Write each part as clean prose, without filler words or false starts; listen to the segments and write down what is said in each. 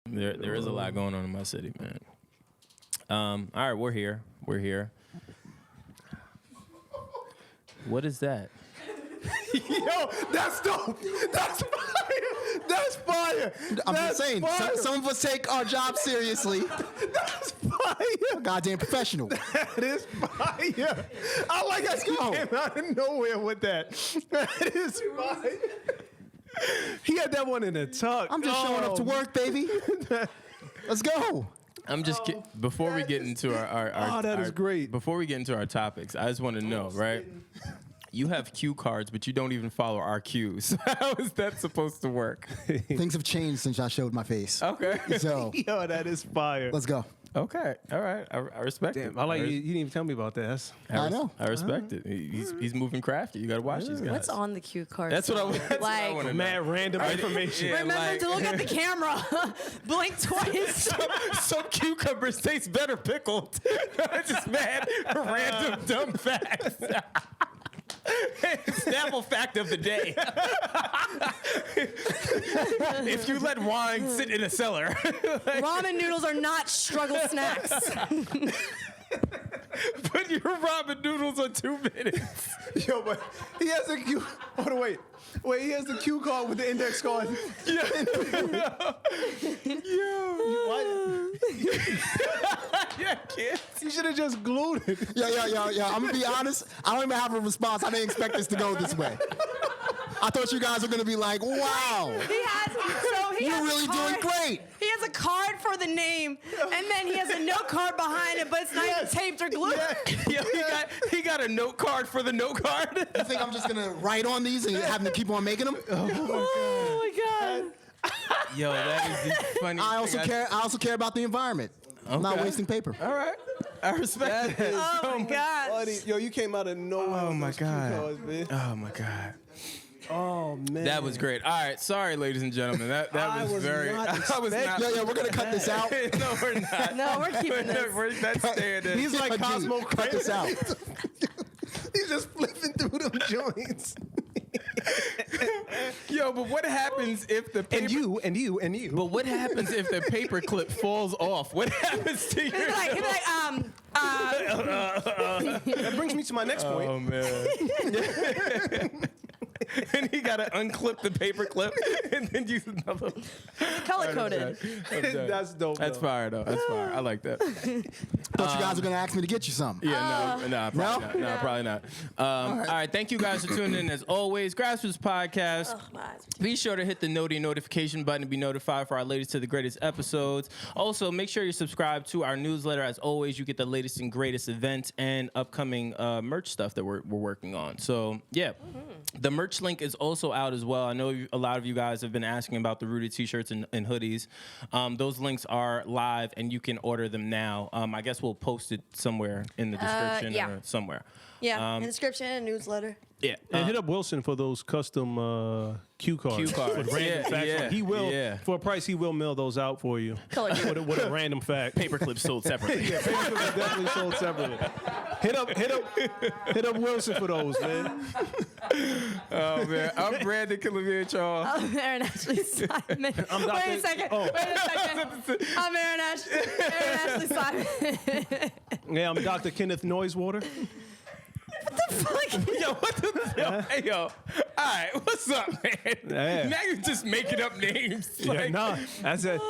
There is a lot going on in my city, man. All right, we're here. What is that? Yo, that's dope. That's fire. That's fire. I'm just saying, fire. some of us take our job seriously. That's fire. Goddamn professional. That is fire. I like that you came out of nowhere with that. That is fire. He had that one in the tuck. I'm just showing up to work, baby. Let's go. I'm just before we get into our that is great. Before we get into our topics, I just want to know, right? You have cue cards, but you don't even follow our cues. How is that supposed to work? Things have changed since I showed my face. Okay. So Yo, that is fire. let's go. Okay. All right. I respect it. Damn, I like you. You didn't even tell me about that. I know. I respect it. He's moving crafty. You got to watch these guys. What's on the cue card? That's what I want to know. Mad random information. Yeah, Remember to look at the camera. Blink twice. Some cucumbers taste better pickled. Just mad random dumb facts. Snapple fact of the day. If you let wine sit in a cellar. Ramen noodles are not struggle snacks. Put your ramen noodles on 2 minutes. Yo, but he has a cue. Hold on, wait. He has the cue card with the index card. Yeah. Yeah, kid. You should have just glued it. Yeah. I'm gonna be honest. I don't even have a response. I didn't expect this to go this way. I thought you guys were gonna be like, "Wow, you're really doing great." He has a card for the name, and then he has a note card behind it, but it's not even taped or glued. Yo, he got a note card for the note card. You think I'm just gonna write on these and have them keep on making them? Oh my god. Yo, that is the funny. I also care about the environment. I'm not wasting paper. All right, I respect that. Oh my god. Buddy, yo, you came out of nowhere. Oh with my those cue god. cards, man. Oh my god. Oh man. That was great. All right, sorry, ladies and gentlemen. That was very. not I was not. Yeah, we're gonna cut this out. No, we're not. No, we're keeping this. That's staying in. He's like Cosmo Cut this out. He's just flipping through them joints. Yo, but what happens if the paper? And you. But what happens if the paper clip falls off? What happens to your? He'd be like, That brings me to my next point. Oh man. And he got to unclip the paper clip and then use another one. color coded. That's dope. That's fire, though. That's fire. I like that. Thought you guys were gonna ask me to get you something. Yeah, probably not. All right, thank you guys for tuning in as always. Grassroots Podcast. Oh, my eyes. Be sure to hit the notification button to be notified for our latest to the greatest episodes. Also, make sure you subscribe to our newsletter. As always, you get the latest and greatest events and upcoming merch stuff that we're working on. So, yeah. The merch link is also out as well. I know a lot of you guys have been asking about the Rooted t-shirts and hoodies. Those links are live, and you can order them now. I guess we'll post it somewhere in the description or somewhere. Yeah, in the description and newsletter. Yeah. And hit up Wilson for those custom cue cards. Cue cards. With random facts. Yeah, He will, yeah. for a price, he will mail those out for you. Color coded. with a random fact. Paper clips sold separately. Yeah, paper clips are definitely sold separately. Hit up Wilson for those, man. Oh, man. I'm Brandon Killabh Hall. I'm Erin Ashley Simon. Wait a second. I'm Erin Ashley Simon. Yeah, I'm Dr. Kenneth Noisewater. What the fuck? Yo, what the hell? Hey, yo. All right, what's up, man? Yeah. Now you're just making up names. That's it.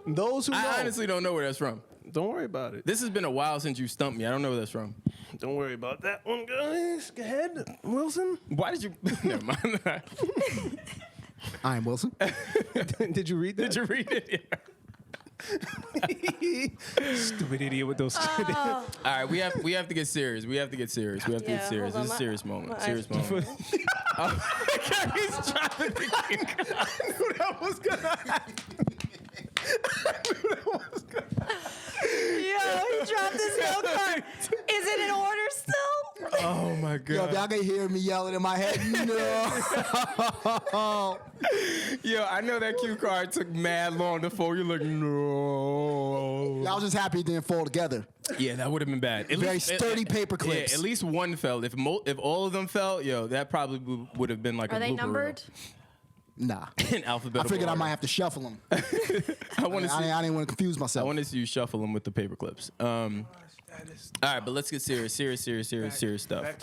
Those who know. I honestly don't know where that's from. Don't worry about it. This has been a while since you stumped me. I don't know where that's from. Don't worry about that one, guys. Go ahead, Wilson. Why did you... Never mind. I am Wilson. Did you read that? Did you read it? Yeah. Stupid idiot with those. All right, we have to get serious. We have to get serious. Yeah, This is a serious moment. Serious moment. He's dropping the kick. I knew that was gonna happen. Yo, he dropped his note card. Is it in order still? Oh my Yo, god. if y'all can hear me yelling in my head, no. Yo, I know that cue card took mad long to fold. You're like, no. I was just happy it didn't fall together. Yeah, that would have been bad. Very sturdy paper clips. Yeah, at least one fell. If all of them fell, yo, that probably would have been like Are a they blooper numbered? Nah. In alphabetical I figured I order. might have to shuffle them. I want to see. I didn't want to confuse I myself. want to see you shuffle them with the paper clips. All right, but let's get serious stuff.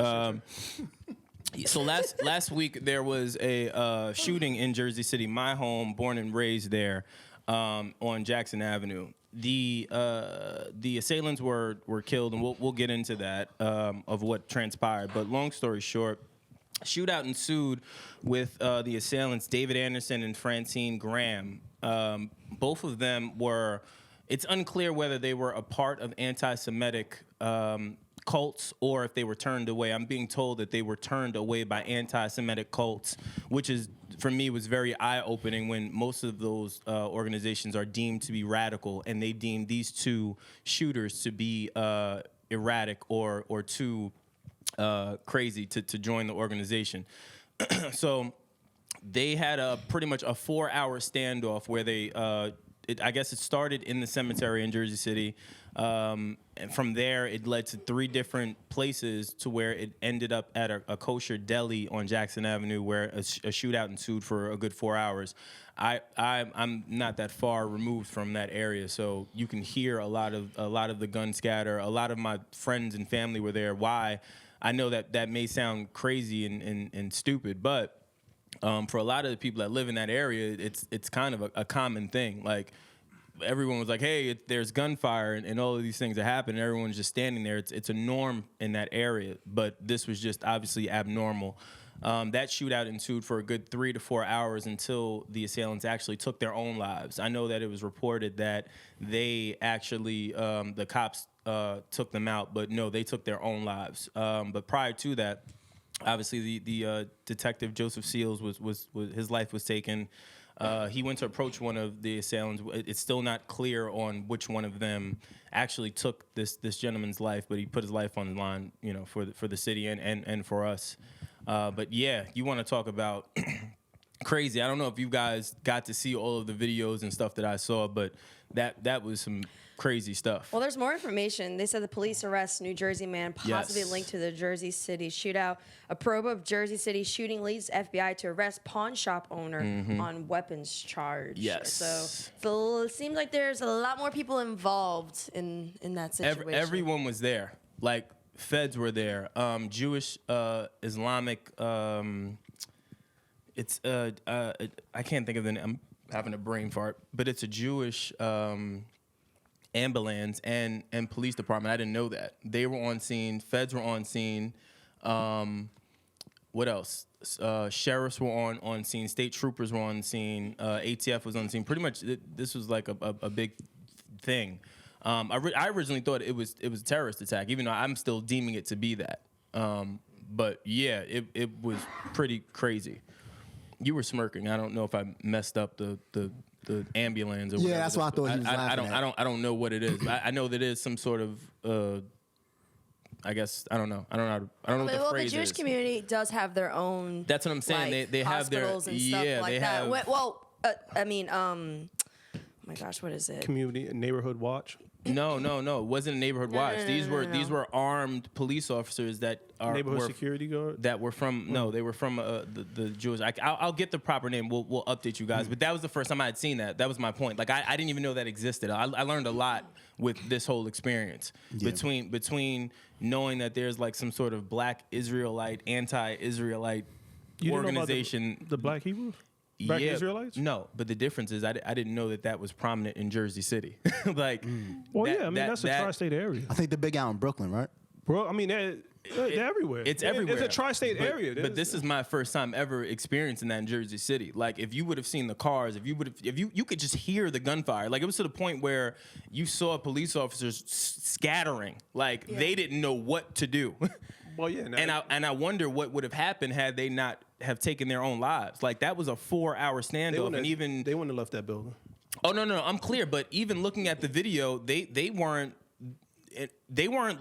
So last week there was a shooting in Jersey City, my home, born and raised there, on Jackson Avenue. The assailants were killed, and we'll get into that of what transpired. But long story short, shootout ensued with the assailants, David Anderson and Francine Graham. Both of them were. It's unclear whether they were a part of anti-Semitic cults or if they were turned away. I'm being told that they were turned away by anti-Semitic cults, which is, for me, was very eye-opening when most of those organizations are deemed to be radical, and they deemed these two shooters to be erratic or too crazy to join the organization. So they had pretty much a 4-hour standoff where they, I guess it started in the cemetery in Jersey City. And from there, it led to 3 different places to where it ended up at a kosher deli on Jackson Avenue, where a shootout ensued for a good 4 hours. I'm not that far removed from that area, so you can hear a lot of the gun scatter. A lot of my friends and family were there. Why? I know that may sound crazy and stupid, but for a lot of the people that live in that area, it's kind of a common thing. Like, everyone was like, hey, there's gunfire and all of these things that happen, and everyone's just standing there. It's a norm in that area, but this was just obviously abnormal. That shootout ensued for a good 3 to 4 hours until the assailants actually took their own lives. I know that it was reported that they actually, the cops took them out, but no, they took their own lives. But prior to that, obviously the detective Joseph Seals was his life was taken. He went to approach one of the assailants. It's still not clear on which one of them actually took this gentleman's life, but he put his life on the line, for the city and for us. But yeah, you want to talk about crazy. I don't know if you guys got to see all of the videos and stuff that I saw, but that was some crazy stuff. Well, there's more information. They said the police arrest New Jersey man possibly linked to the Jersey City shootout. A probe of Jersey City shooting leads FBI to arrest pawn shop owner on weapons charge. Yes. So it seems like there's a lot more people involved in that situation. Everyone was there. Like, feds were there. Jewish, Islamic. It's I can't think of the name. I'm having a brain fart, but it's a Jewish ambulance and police department. I didn't know that. They were on scene. Feds were on scene. What else? Sheriffs were on scene. State troopers were on scene. ATF was on scene. Pretty much, this was like a big thing. I originally thought it was a terrorist attack, even though I'm still deeming it to be that. But yeah, it was pretty crazy. You were smirking. I don't know if I messed up the ambulance or whatever. Yeah, that's what I thought he was laughing at. I don't know what it is. I know that it is some sort of I guess I don't know. I don't know what the phrase is. The Jewish community does have their own. That's what I'm saying. Like, they have their hospitals and stuff like that. have. Well, oh my gosh, what is it? Community and neighborhood watch. No. It wasn't a neighborhood watch. These were armed police officers that Neighborhood security guard. that were from they were from the Jewish. I'll get the proper name. We'll update you guys. But that was the first time I had seen that. That was my point. Like, I didn't even know that existed. I learned a lot with this whole experience between knowing that there's like some sort of black Israelite, anti-Israelite organization. Didn't know about the Black Hebrews. Black Israelites? No, but the difference is I didn't know that was prominent in Jersey City. Like, Well, that's a tri-state area. I think they're big out in Brooklyn, right? Bro, I mean, they're everywhere. It's everywhere. It's a tri-state area. But this is my first time ever experiencing that in Jersey City. Like, if you would have seen the cars, if you could just hear the gunfire. Like, it was to the point where you saw police officers scattering. Like, they didn't know what to do. Well, yeah. And I wonder what would have happened had they not have taken their own lives. Like, that was a 4-hour standoff, and even they wouldn't have left that building. Oh no, I'm clear. But even looking at the video, they weren't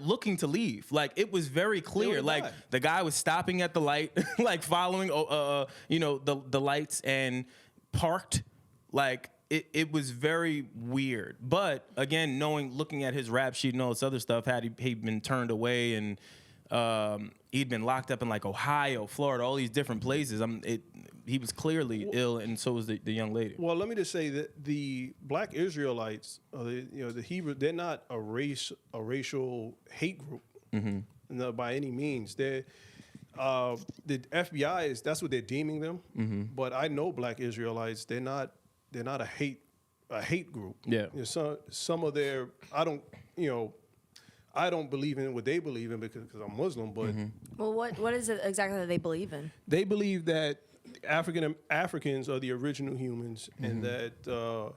looking to leave. Like, it was very clear. Like, the guy was stopping at the light, like following the lights and parked. Like, it was very weird. But again, looking at his rap sheet and all this other stuff, had he been turned away and he'd been locked up in like Ohio, Florida, all these different places. He was clearly ill, and so was the young lady. Well, let me just say that the Black Israelites, the Hebrew, they're not a racial hate group, no, by any means. They're the FBI that's what they're deeming them. But I know Black Israelites, they're not a hate group. Yeah. Some of their I don't believe in what they believe in because I'm Muslim, but Well, what is it exactly that they believe in? they believe that Africans are the original humans, and that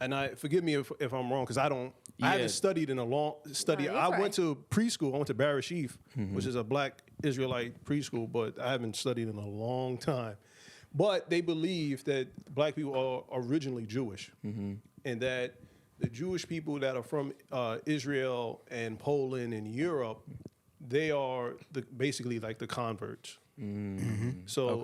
and I forgive me if I'm wrong because I haven't studied in a long study. No, I you're went to preschool. I went to Barashif, which is a Black Israelite preschool, but I haven't studied in a long time. But they believe that Black people are originally Jewish, and that the Jewish people that are from Israel and Poland and Europe, they are basically like the converts. So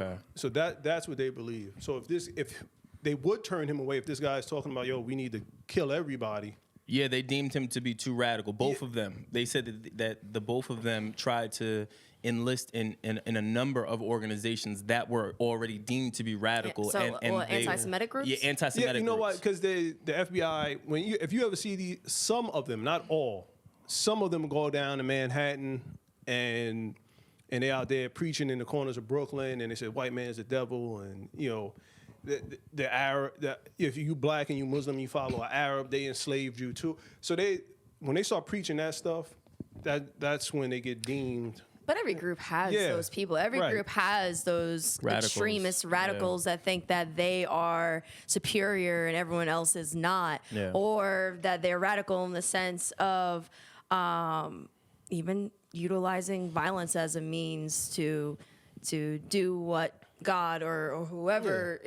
that's what they believe. So if they would turn him away, if this guy is talking about, we need to kill everybody. Yeah, they deemed him to be too radical. Both of them. They said that the both of them tried to enlist in a number of organizations that were already deemed to be radical. So, and anti-Semitic groups? Yeah, anti-Semitic Yeah, you know groups. what? Because the FBI, if you ever see some of them, not all, some of them go down to Manhattan and they're out there preaching in the corners of Brooklyn, and they say white man's the devil, and the Arab, if you Black and you Muslim, you follow an Arab, they enslaved you too. So when they start preaching that stuff, that's when they get deemed. But every group has those people. Every group has those extremist radicals that think that they are superior and everyone else is not, or that they're radical in the sense of even utilizing violence as a means to do what God or whoever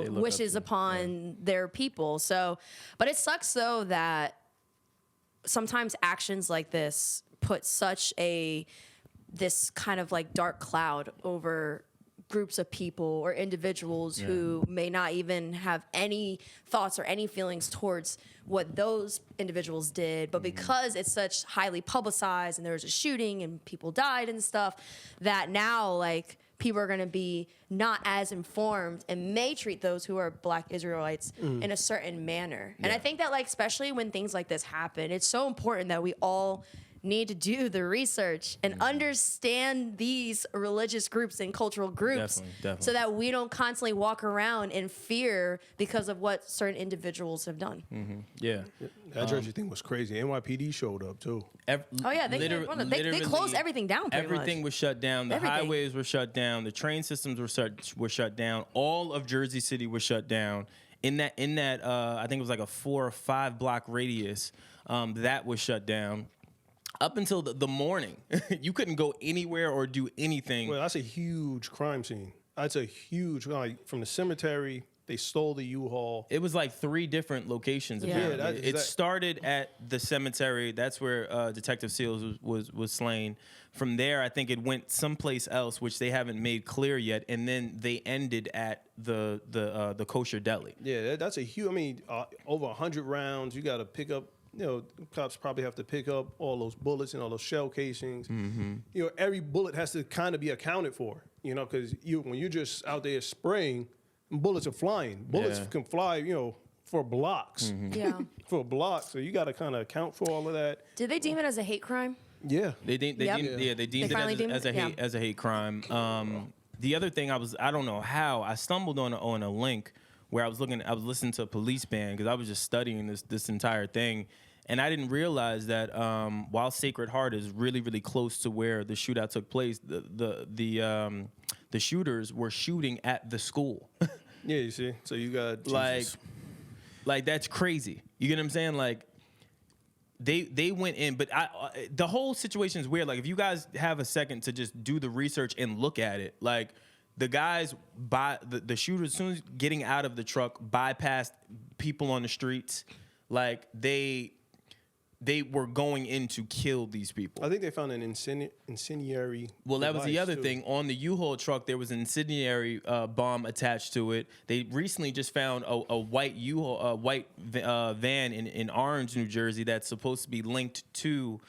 wishes upon their people. So, but it sucks though that sometimes actions like this put such this kind of like dark cloud over groups of people or individuals who may not even have any thoughts or any feelings towards what those individuals did, but because it's such highly publicized and there was a shooting and people died and stuff, that now like people are going to be not as informed and may treat those who are Black Israelites in a certain manner. And I think that like especially when things like this happen, it's so important that we all need to do the research and understand these religious groups and cultural groups definitely. so that we don't constantly walk around in fear because of what certain individuals have done. Yeah. That Jersey thing was crazy. NYPD showed up too. They closed everything down pretty Everything much. was shut down. The highways were shut down. The train systems were shut down. All of Jersey City was shut down. In that I think it was like a 4 or 5 block radius that was shut down. Up until the morning, you couldn't go anywhere or do anything. Well, that's a huge crime scene. That's a huge, from the cemetery, they stole the U-Haul. It was like 3 different locations. Yeah. Apparently. It started at the cemetery. That's where Detective Seals was slain. From there, I think it went someplace else, which they haven't made clear yet. And then they ended at the kosher deli. Yeah, that's a huge. Over 100 rounds. You got to pick up. Cops probably have to pick up all those bullets and all those shell casings. Every bullet has to kind of be accounted for, because when you're just out there spraying, bullets are flying. Bullets can fly, for blocks. Yeah. For a block. So you got to kind of account for all of that. Did they deem it as a hate crime? Yeah. They deemed it as a hate crime. The other thing I don't know how, I stumbled on a link where I was listening to a police band because I was just studying this entire thing, and I didn't realize that while Sacred Heart is really, really close to where the shootout took place, the shooters were shooting at the school. Yeah, you see. So you got like that's crazy. You get what I'm saying? Like they went in, but the whole situation is weird. Like if you guys have a second to just do the research and look at it, like. The guys, the shooters, as soon as getting out of the truck, bypassed people on the streets. Like, they were going in to kill these people. I think they found an incendiary Well, that was the other too. thing. On the U-Haul truck, there was an incendiary bomb attached to it. They recently just found a white white van in Orange, New Jersey, that's supposed to be linked to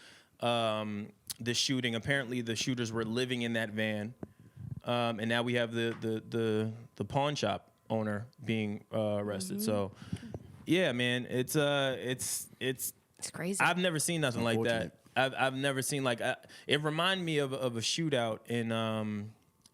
the shooting. Apparently, the shooters were living in that van, and now we have the pawn shop owner being arrested. So, yeah, man, it's crazy. I've never seen nothing like that. I've never seen it reminded me of a shootout in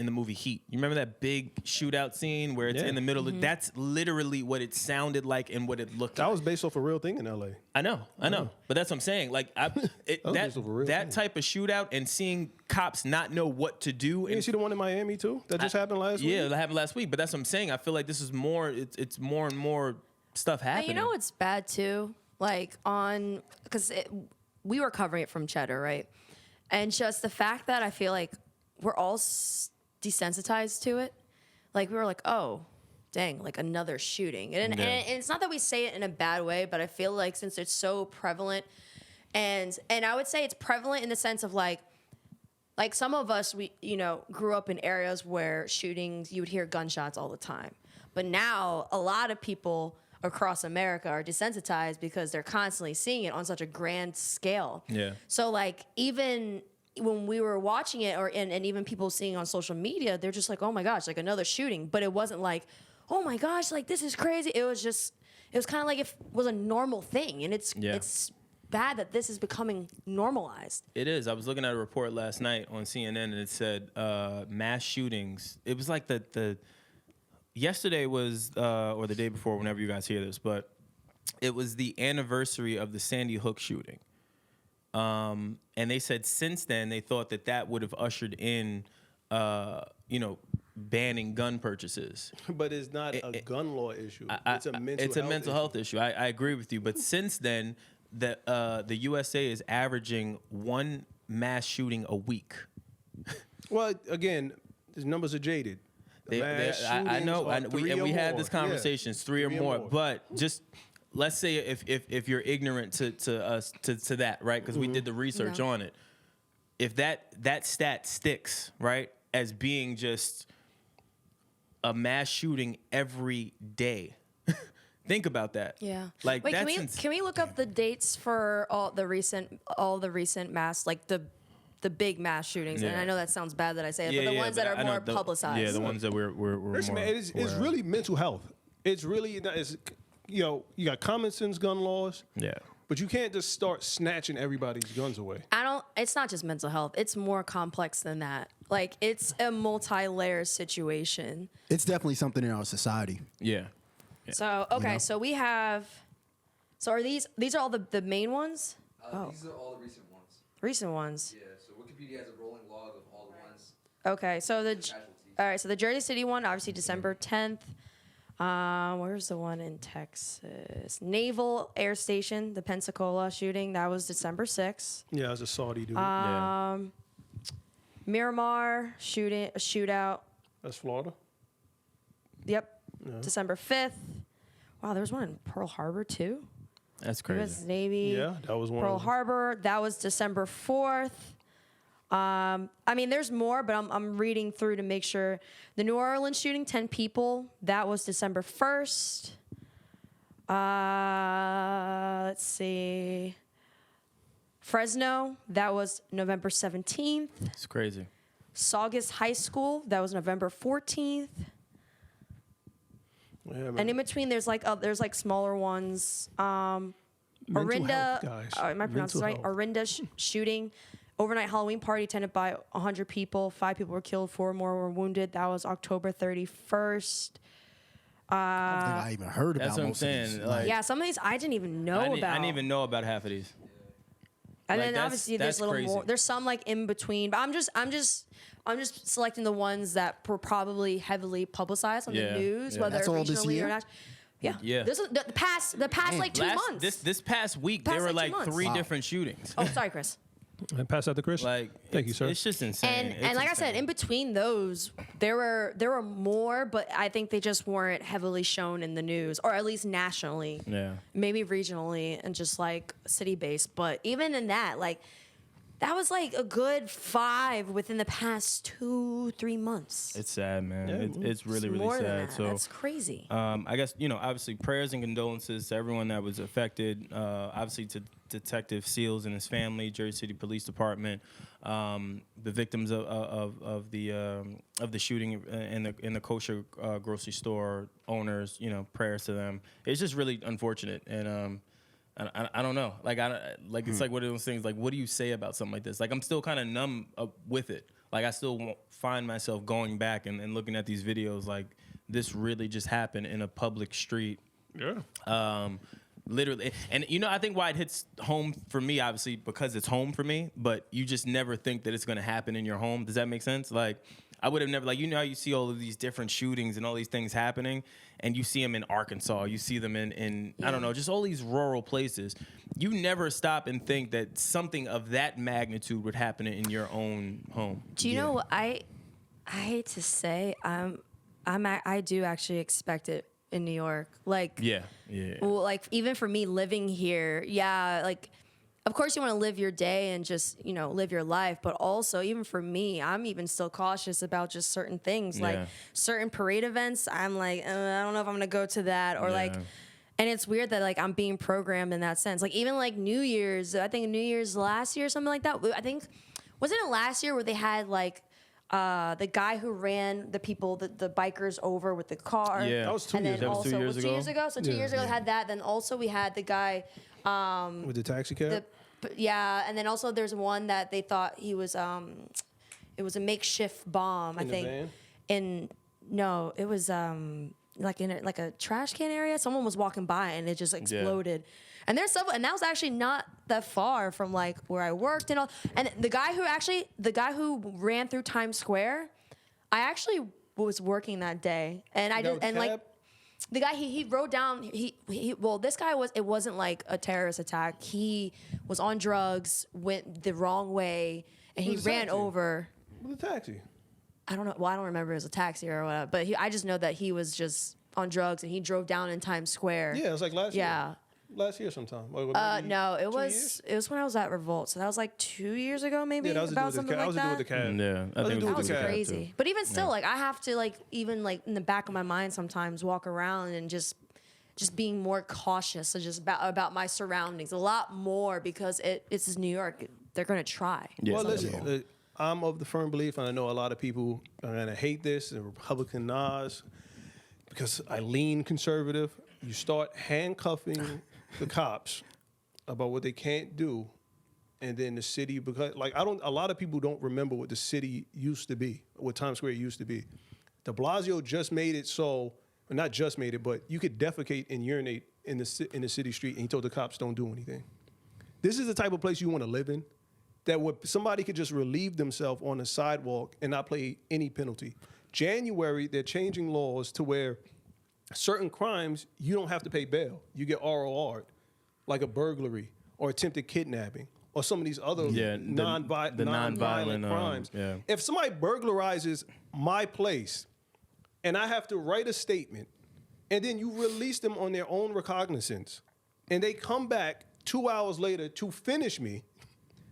the movie Heat. You remember that big shootout scene where it's in the middle of that's literally what it sounded like and what it looked like. That was based off a real thing in LA. I know. But that's what I'm saying. Like that type of shootout and seeing cops not know what to do. You see the one in Miami too? That just happened last week? Yeah, that happened last week. But that's what I'm saying. I feel like this is more it's more and more stuff happening. And you know what's bad too? Like because we were covering it from Cheddar, right? And just the fact that I feel like we're all desensitized to it. Like we were like, oh, dang, like another shooting. And it's not that we say it in a bad way, but I feel like since it's so prevalent, and I would say it's prevalent in the sense of like some of us, we grew up in areas where shootings, you would hear gunshots all the time. But now a lot of people across America are desensitized because they're constantly seeing it on such a grand scale. Yeah. So like even when we were watching it and even people seeing on social media, they're just like, oh my gosh, like another shooting. But it wasn't like, oh my gosh, like this is crazy. It was kind of like it was a normal thing. And it's bad that this is becoming normalized. It is. I was looking at a report last night on CNN and it said mass shootings. It was like the yesterday was, or the day before, whenever you guys hear this, but it was the anniversary of the Sandy Hook shooting. And they said since then they thought that would have ushered in, banning gun purchases. But it's not a gun law issue. It's a mental health issue. I agree with you. But since then, the USA is averaging one mass shooting a week. Well, again, the numbers are jaded. I know. We had this conversation. It's three or more. But just let's say if you're ignorant to that, right? Because we did the research on it. If that stat sticks, right, as being just a mass shooting every day. Think about that. Yeah. Like, wait, can we look up the dates for all the recent mass, like the big mass shootings? Yeah. And I know that sounds bad that I say it, but the ones that are more publicized. Yeah, the ones that we're Listen, more, man, it's really mental health. It's really you got common sense gun laws. Yeah. But you can't just start snatching everybody's guns away. It's not just mental health. It's more complex than that. Like, it's a multi-layer situation. It's definitely something in our society. Yeah. So, okay, so we have... So are these are all the main ones? These are all the recent ones. Recent ones. Yeah, so Wikipedia has a rolling log of all the ones. Okay, so the Jersey City one, obviously December 10th. Where's the one in Texas? Naval Air Station, the Pensacola shooting. That was December 6th. Yeah, it was a Saudi dude. Miramar shootout. That's Florida. Yep. Yeah. December 5th. Wow, there was one in Pearl Harbor too. That's crazy. U.S. Navy. Yeah, that was one. Pearl Harbor. That was December 4th. I mean, there's more, but I'm reading through to make sure. The New Orleans shooting, 10 people. That was December 1st. Let's see. Fresno, that was November 17th. It's crazy. Saugus High School, that was November 14th. Yeah, and in between, there's like smaller ones. Orinda, am I pronouncing this right? Orinda shooting. Overnight Halloween party attended by 100 people. 5 people were killed, 4 more were wounded. That was October 31st. I don't think I even heard about that's what I'm most of saying. these. Like, Yeah, some of these I didn't even know about. I didn't even know about half of these. And Like, then that's- obviously there's that's little crazy. more. There's some like in between, but I'm just selecting the ones that were probably heavily publicized on Yeah, the news, yeah. whether That's all this regionally year? or not. Yeah. Yeah. This is the past like 2 months. This past week, Past there were like 2 like months. 3 Wow. different shootings. Oh, sorry, Chris. And pass out to Chris. Like, Thank you, sir. It's just insane. And like I said, in between those, there were more, but I think they just weren't heavily shown in the news, or at least nationally. Yeah. Maybe regionally and just like city based. But even in that, like That was like a good 5 within the past 2-3 months. It's sad, man. Yeah, It's really, really more sad. than that. So That's crazy. I guess, obviously prayers and condolences to everyone that was affected. Obviously to Detective Seals and his family, Jersey City Police Department, the victims of the shooting in the kosher grocery store owners. Prayers to them. It's just really unfortunate, and I don't know. It's like one of those things. Like, what do you say about something like this? Like, I'm still kind of numb with it. Like, I still find myself going back and looking at these videos. Like, this really just happened in a public street. Yeah. Literally. And, I think why it hits home for me, obviously, because it's home for me, but you just never think that it's going to happen in your home. Does that make sense? Like, I would have never, how you see all of these different shootings and all these things happening, and you see them in Arkansas, you see them in I don't know, just all these rural places. You never stop and think that something of that magnitude would happen in your own home. Do you know what I hate to say, I do actually expect it in New York. Like, Yeah. well, like, even for me living here, yeah, like, of course you want to live your day and just, live your life. But also, even for me, I'm even still cautious about just certain things. Like, certain parade events, I'm like, I don't know if I'm going to go to that. Or, and it's weird that, like, I'm being programmed in that sense. Like, even, like, New Year's, I think New Year's last year or something like that. I think, wasn't it last year where they had, like, the guy who ran the bikers over with the car? Yeah. That was 2 and years then ago. That was 2 years also, 2 years ago? So 2 years ago, they had that. Then also we had the guy... With the taxi cab? and then also there's one that they thought he was it was a makeshift bomb, I In the think. van? No, it was like in a trash can area. Someone was walking by and it just exploded. And there's and that was actually not that far from like where I worked and all. And the guy who ran through Times Square, I actually was working that day, and I did, and like. The guy he rode down. This guy it wasn't like a terrorist attack. He was on drugs, went the wrong way, and he ran over. With a taxi. I don't know. Well, I don't remember if it was a taxi or whatever. But I just know that he was just on drugs and he drove down in Times Square. Yeah, it was like last year. Yeah. Last year sometime. Or maybe No, it 2 was when I was at Revolt. So that was like 2 years ago, maybe. Yeah, that was about to do with something the like cab. That was to do that. with the cab. Yeah, I think That it was was the cab. Crazy. But even still, like I have to like even like in the back of my mind sometimes walk around and just being more cautious and just about my surroundings a lot more because it's New York. They're gonna try. Yeah. Well, listen, I'm of the firm belief, and I know a lot of people are gonna hate this, and Republican Nas, because I lean conservative. You start handcuffing the cops about what they can't do, and then the city, because like a lot of people don't remember what the city used to be, what Times Square used to be. De Blasio just made it so, or not just made it, but you could defecate and urinate in the city street, and he told the cops don't do anything. This is the type of place you want to live in, that where somebody could just relieve themselves on the sidewalk and not pay any penalty. January, they're changing laws to where certain crimes you don't have to pay bail. You get ROR'd. Like a burglary or attempted kidnapping or some of these other nonviolent crimes. If somebody burglarizes my place and I have to write a statement and then you release them on their own recognizance and they come back 2 hours later to finish me,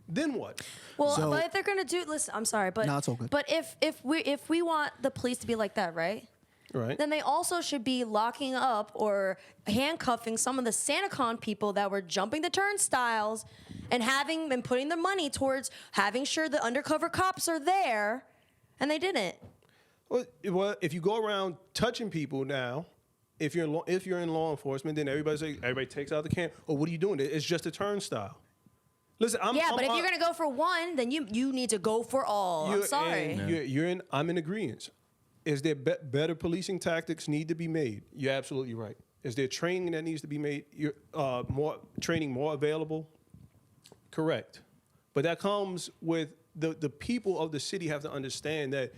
then what? Well, but if they're gonna listen, I'm sorry, but No, it's all good. But if we want the police to be like that, right? Right. Then they also should be locking up or handcuffing some of the SantaCon people that were jumping the turnstiles and putting their money towards having sure the undercover cops are there, and they didn't. Well, if you go around touching people now, if you're in law enforcement, then everybody takes out the camera. Oh, what are you doing? It's just a turnstile. Listen, but if you're gonna go for one, then you need to go for all. I'm sorry. I'm in agreement. Is there better policing tactics need to be made? You're absolutely right. Is there training that needs to be made? More available? Correct. But that comes with the people of the city have to understand that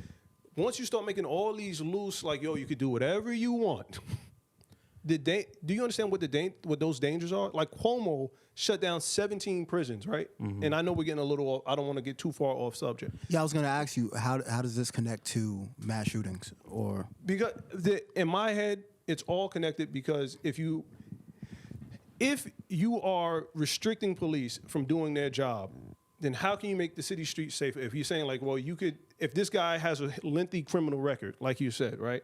once you start making all these loose, like, yo, you could do whatever you want. Do you understand what those dangers are? Like Cuomo shut down 17 prisons, right? Mm-hmm. And I know we're getting a little off. I don't want to get too far off subject. Yeah, I was going to ask you, how does this connect to mass shootings? Or because in my head, it's all connected because if you are restricting police from doing their job, then how can you make the city streets safer? If you're saying like, well, you could, if this guy has a lengthy criminal record, like you said, right?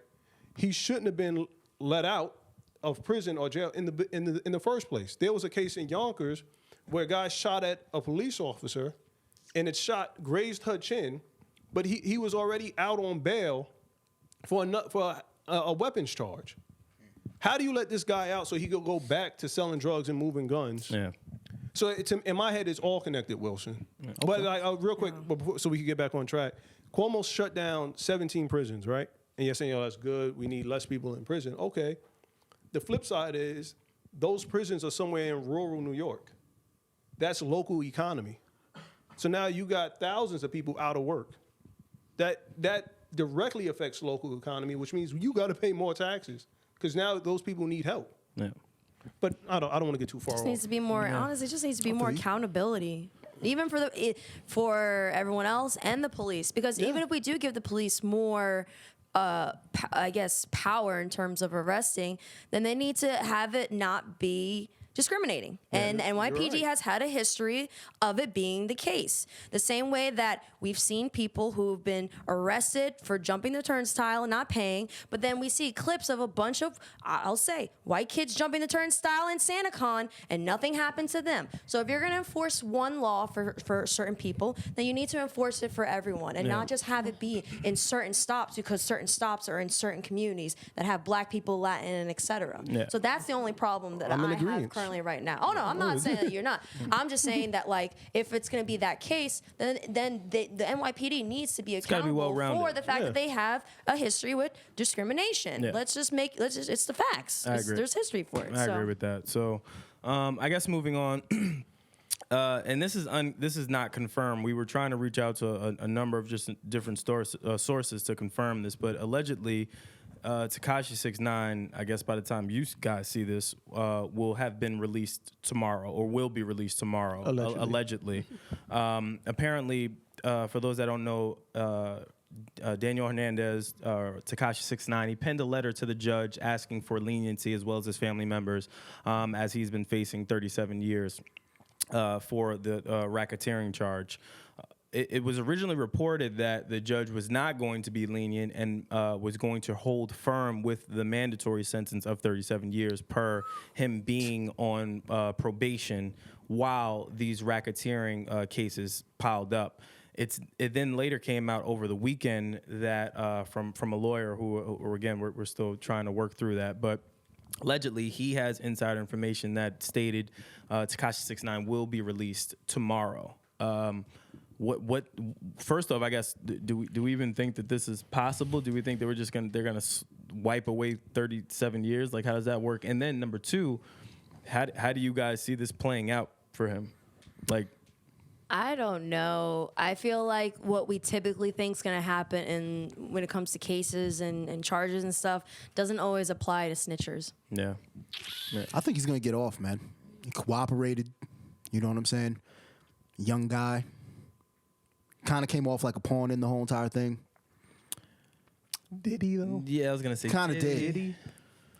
He shouldn't have been let out of prison or jail in the first place. There was a case in Yonkers where a guy shot at a police officer, and it grazed her chin, but he was already out on bail for a weapons charge. How do you let this guy out so he could go back to selling drugs and moving guns? Yeah. So in my head, it's all connected, Wilson. Yeah. Okay. But like, real quick, so we can get back on track. Cuomo shut down 17 prisons, right? And you're saying, oh, that's good. We need less people in prison. Okay. The flip side is those prisons are somewhere in rural New York. That's local economy. So now you got thousands of people out of work. That directly affects local economy, which means you got to pay more taxes because now those people need help. Yeah. But I don't want to get too far. Just needs to be more. Honestly, it just needs to be more accountability, even for everyone else and the police. Because even if we do give the police more, I guess, power in terms of arresting, then they need to have it not be discriminating. And NYPD has had a history of it being the case. The same way that we've seen people who've been arrested for jumping the turnstile and not paying, but then we see clips of a bunch of, I'll say, white kids jumping the turnstile in SantaCon and nothing happened to them. So if you're going to enforce one law for certain people, then you need to enforce it for everyone and not just have it be in certain stops because certain stops are in certain communities that have black people, Latin, and et cetera. Yeah. So that's the only problem that I have currently right now. Oh, no, I'm not saying that you're not. I'm just saying that, like, if it's going to be that case, then the NYPD needs to be accountable for the fact that they have a history with discrimination. Yeah. It's the facts. I agree. There's history for it. I agree with that. So, I guess moving on, and this is not confirmed. We were trying to reach out to a number of just different sources to confirm this, but allegedly, Takashi 6ix9ine, I guess by the time you guys see this, will have been released tomorrow or will be released tomorrow. Allegedly. Apparently, for those that don't know, Daniel Hernandez, Takashi 6ix9ine, he penned a letter to the judge asking for leniency as well as his family members, as he's been facing 37 years for the racketeering charge. It was originally reported that the judge was not going to be lenient and was going to hold firm with the mandatory sentence of 37 years per him being on probation while these racketeering cases piled up. It then later came out over the weekend that from a lawyer who again, we're still trying to work through that, but allegedly he has insider information that stated Takashi 6ix9ine will be released tomorrow. What? First off, I guess, do we even think that this is possible? Do we think that they're gonna wipe away 37 years? Like, how does that work? And then number two, how do you guys see this playing out for him? Like, I don't know. I feel like what we typically think is going to happen when it comes to cases and charges and stuff doesn't always apply to snitchers. Yeah. I think he's going to get off, man. He cooperated. You know what I'm saying? Young guy. Kind of came off like a pawn in the whole entire thing. Did he, though? Yeah, I was going to say. Kind of did.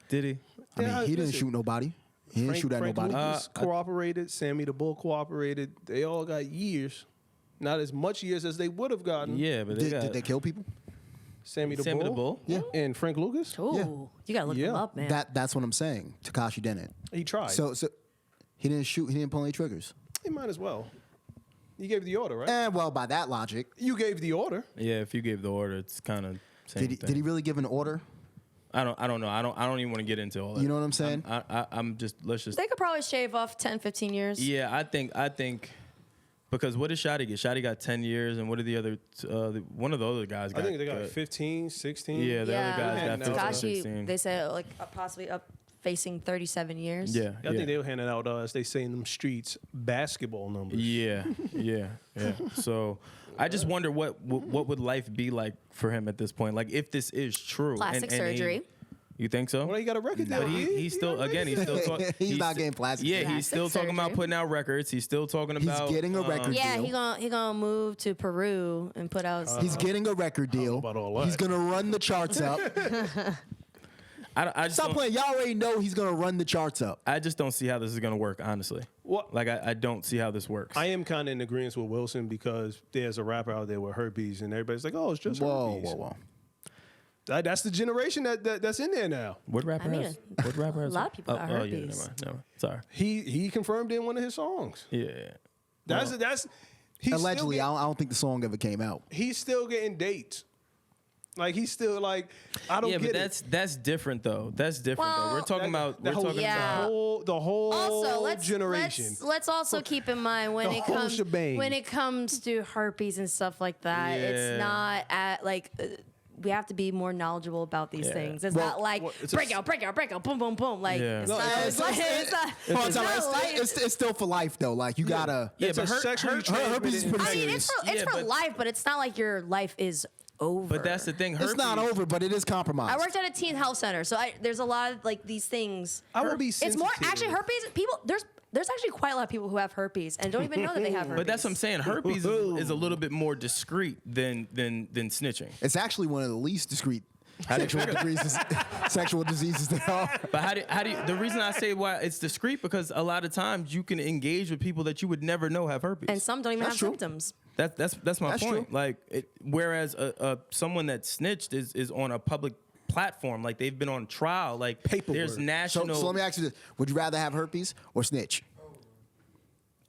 Did he? I mean, he didn't shoot nobody. He didn't shoot at nobody. Lucas cooperated. Sammy the Bull cooperated. They all got years. Not as much years as they would have gotten. Yeah, but did they kill people? Sammy the Bull? Yeah. And Frank Lucas? Ooh, Yeah. You got to look them up, man. That's what I'm saying. Takashi didn't. He tried. So he didn't shoot. He didn't pull any triggers. He might as well. You gave the order, right? Well, by that logic. You gave the order. Yeah, if you gave the order, it's kind of same thing. Did he really give an order? I don't know. I don't even want to get into all that. You know what I'm saying? I'm just let's just. They could probably shave off 10, 15 years. Yeah, I think because what did Shotty get? Shotty got 10 years, and what did the other one of the other guys got? I think they got 15, 16. Yeah, the other guys got 15, 16. They said like possibly up facing 37 years. Yeah, I think they were handing out, as they say in them streets, basketball numbers. Yeah. So I just wonder what would life be like for him at this point? Like, if this is true. Plastic surgery. You think so? Well, he got a record deal. But he's still talking. He's not getting plastic. Yeah, he's still talking about putting out records. He's still talking about. He's getting a record deal. Yeah, he gonna move to Peru and put out. He's getting a record deal. About all that. He's gonna run the charts up. I just Stop don't, playing. Y'all already know he's gonna run the charts up. I just don't see how this is gonna work, honestly. Well, Like I don't see how this works. I am kind of in agreement with Wilson because there's a rapper out there with herpes, and everybody's like, "Oh, it's just herpes." Whoa. That's the generation that's in there now. What rapper I mean, has? What rapper has? a lot of people got Yeah, herpes. never mind. Sorry. He confirmed in one of his songs. Yeah. That's he's Allegedly, still I don't think the song ever came out. he's still getting dates. Like he's still like I don't Yeah, get but that's different though. That's different though. We're Well, talking about the whole, Yeah. the whole Also, generation. let's also keep in mind when The it whole comes shebang. when it comes to herpes and stuff like that. Yeah. It's not at like. We have to be more knowledgeable about these Yeah. things. It's Well, not like it's a- break out, boom, boom, boom. Like Yeah. it's No, not. it's- It's not. It's not. Hold on, It's time out. not It's- like. it's still for life though. Like you gotta. Yeah, It's but a sexually herpes is transmitted pretty I mean, serious. it's for Yeah, but- life, but it's not like your life is over. But that's the thing. Herpes, It's not over, but it is compromised. I worked at a teen health center, so there's a lot of like these things. I would be It's more sensitive. actually herpes. People there's actually quite a lot of people who have herpes and don't even know that they have herpes. But that's what I'm saying. Herpes is a little bit more discreet than snitching. It's actually one of the least discreet sexual diseases there are. But how do you, the reason I say why it's discreet because a lot of times you can engage with people that you would never know have herpes. And some don't even That's have true. symptoms. That's my That's point. true. Like whereas someone that snitched is on a public platform, like they've been on trial, like Paperwork. there's So, national. so let me ask you this: would you rather have herpes or snitch?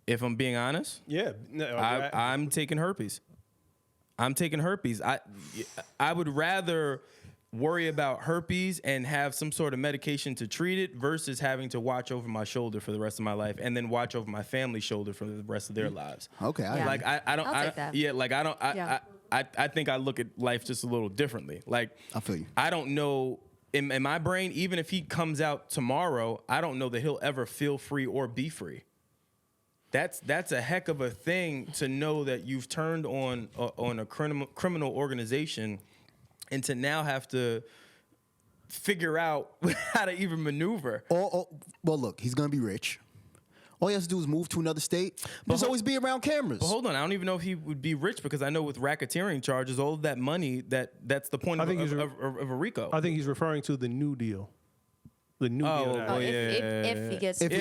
If I'm being honest, Yeah, no, I'm taking herpes. I'm taking herpes. I would rather worry about herpes and have some sort of medication to treat it versus having to watch over my shoulder for the rest of my life and then watch over my family's shoulder for the rest of their lives. Okay, I Yeah. agree. Like I don't. I'll I, take that. Yeah, like I don't. Yeah. I think I look at life just a little differently. Like I feel you. I don't know. In my brain, even if he comes out tomorrow, I don't know that he'll ever feel free or be free. That's a heck of a thing to know that you've turned on a criminal organization, and to now have to figure out how to even maneuver. Well, look, he's gonna be rich. All he has to do is move to another state. Just always be around cameras. But hold on, I don't even know if he would be rich because I know with racketeering charges, all of that money that's the point I of think he's a RICO. I think he's referring to the New Deal. The New Deal. that- Oh, If he gets If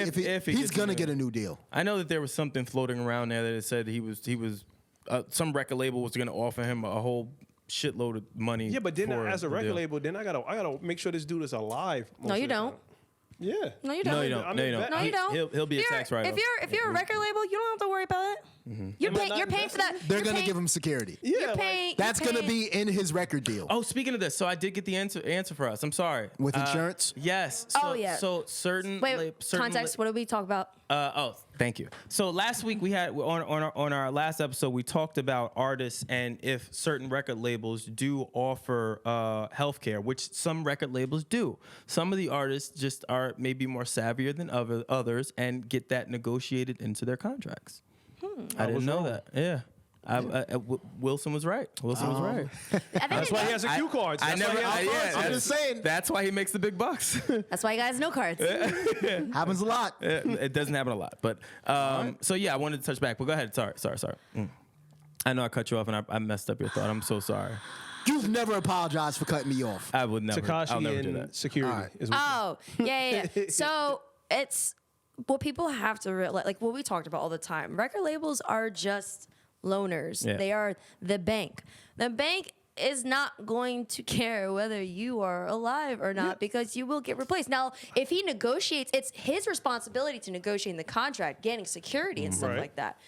he he's gets gonna a- get a new deal. I know that there was something floating around there that it said he was some record label was going to offer him a whole shitload of money. Yeah, but then for as a the record deal. label, then I gotta make sure this dude is alive. most No, of you the don't. time. Yeah. No, you don't. No, you don't. I No, mean, you don't. No, you don't. He'll be a If you're- tax write-off. If you're a record label, you don't have to worry about it. You're paying for that. They're you're gonna paying- give him security. Yeah, You're like- paying. That's you're gonna paying- be in his record deal. Oh, speaking of this, so I did get the answer for us. I'm sorry. With insurance? Yes. So, Oh, yeah. So certain. Wait, certain context. What did we talk about? Thank you. So last week we had on our last episode we talked about artists and if certain record labels do offer healthcare, which some record labels do. Some of the artists just are maybe more savvier than others and get that negotiated into their contracts. I didn't know that. Yeah. Wilson was right. Wilson was right. That's why he has a cue card. I That's never. why he has yeah, cards. I'm just saying. That's why he makes the big bucks. That's why you guys know cards. Happens a lot. It doesn't happen a lot, but so yeah, I wanted to touch back. But go ahead. Sorry. I know I cut you off and I messed up your thought. I'm so sorry. You've never apologized for cutting me off. I would never. I'll Takashi never do and that. security. All right. Is what Oh, yeah. So it's what people have to realize, like what we talked about all the time. Record labels are just loaners. Yeah. They are the bank. The bank is not going to care whether you are alive or not because you will get replaced. Now, if he negotiates, it's his responsibility to negotiate the contract, getting security and stuff Right. like that.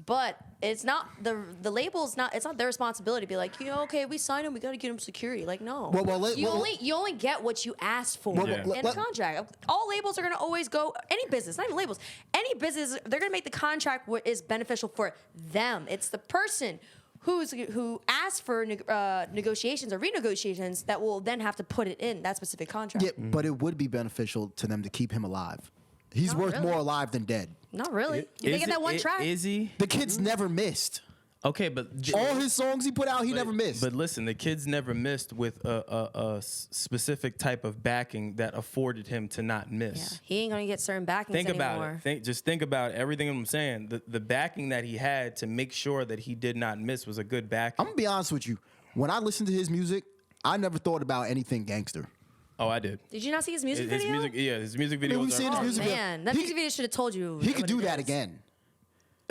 But it's not the label's not. It's not their responsibility to be like, okay, we signed him, we got to get him security. Like, no, you only get what you asked for in a contract. All labels are gonna always go. Any business, not even labels, any business, they're gonna make the contract what is beneficial for them. It's the person who asked for negotiations or renegotiations that will then have to put it in that specific contract. Yeah, but it would be beneficial to them to keep him alive. He's Not worth really. more alive than dead. Not really. They get that one track. Is he? The kid's never missed. Okay, but All his songs he put out, he never missed. But listen, the kid's never missed with a specific type of backing that afforded him to not Yeah, miss. he ain't gonna get certain backings Think anymore. about it. Just think about everything I'm saying. The backing that he had to make sure that he did not miss was a good backing. I'm gonna be honest with you. When I listen to his music, I never thought about anything gangster. Oh, I did. Did you not see his music His video? his music video. we've seen his Oh music video. man, that music video should have told you. He could what do it that is. again.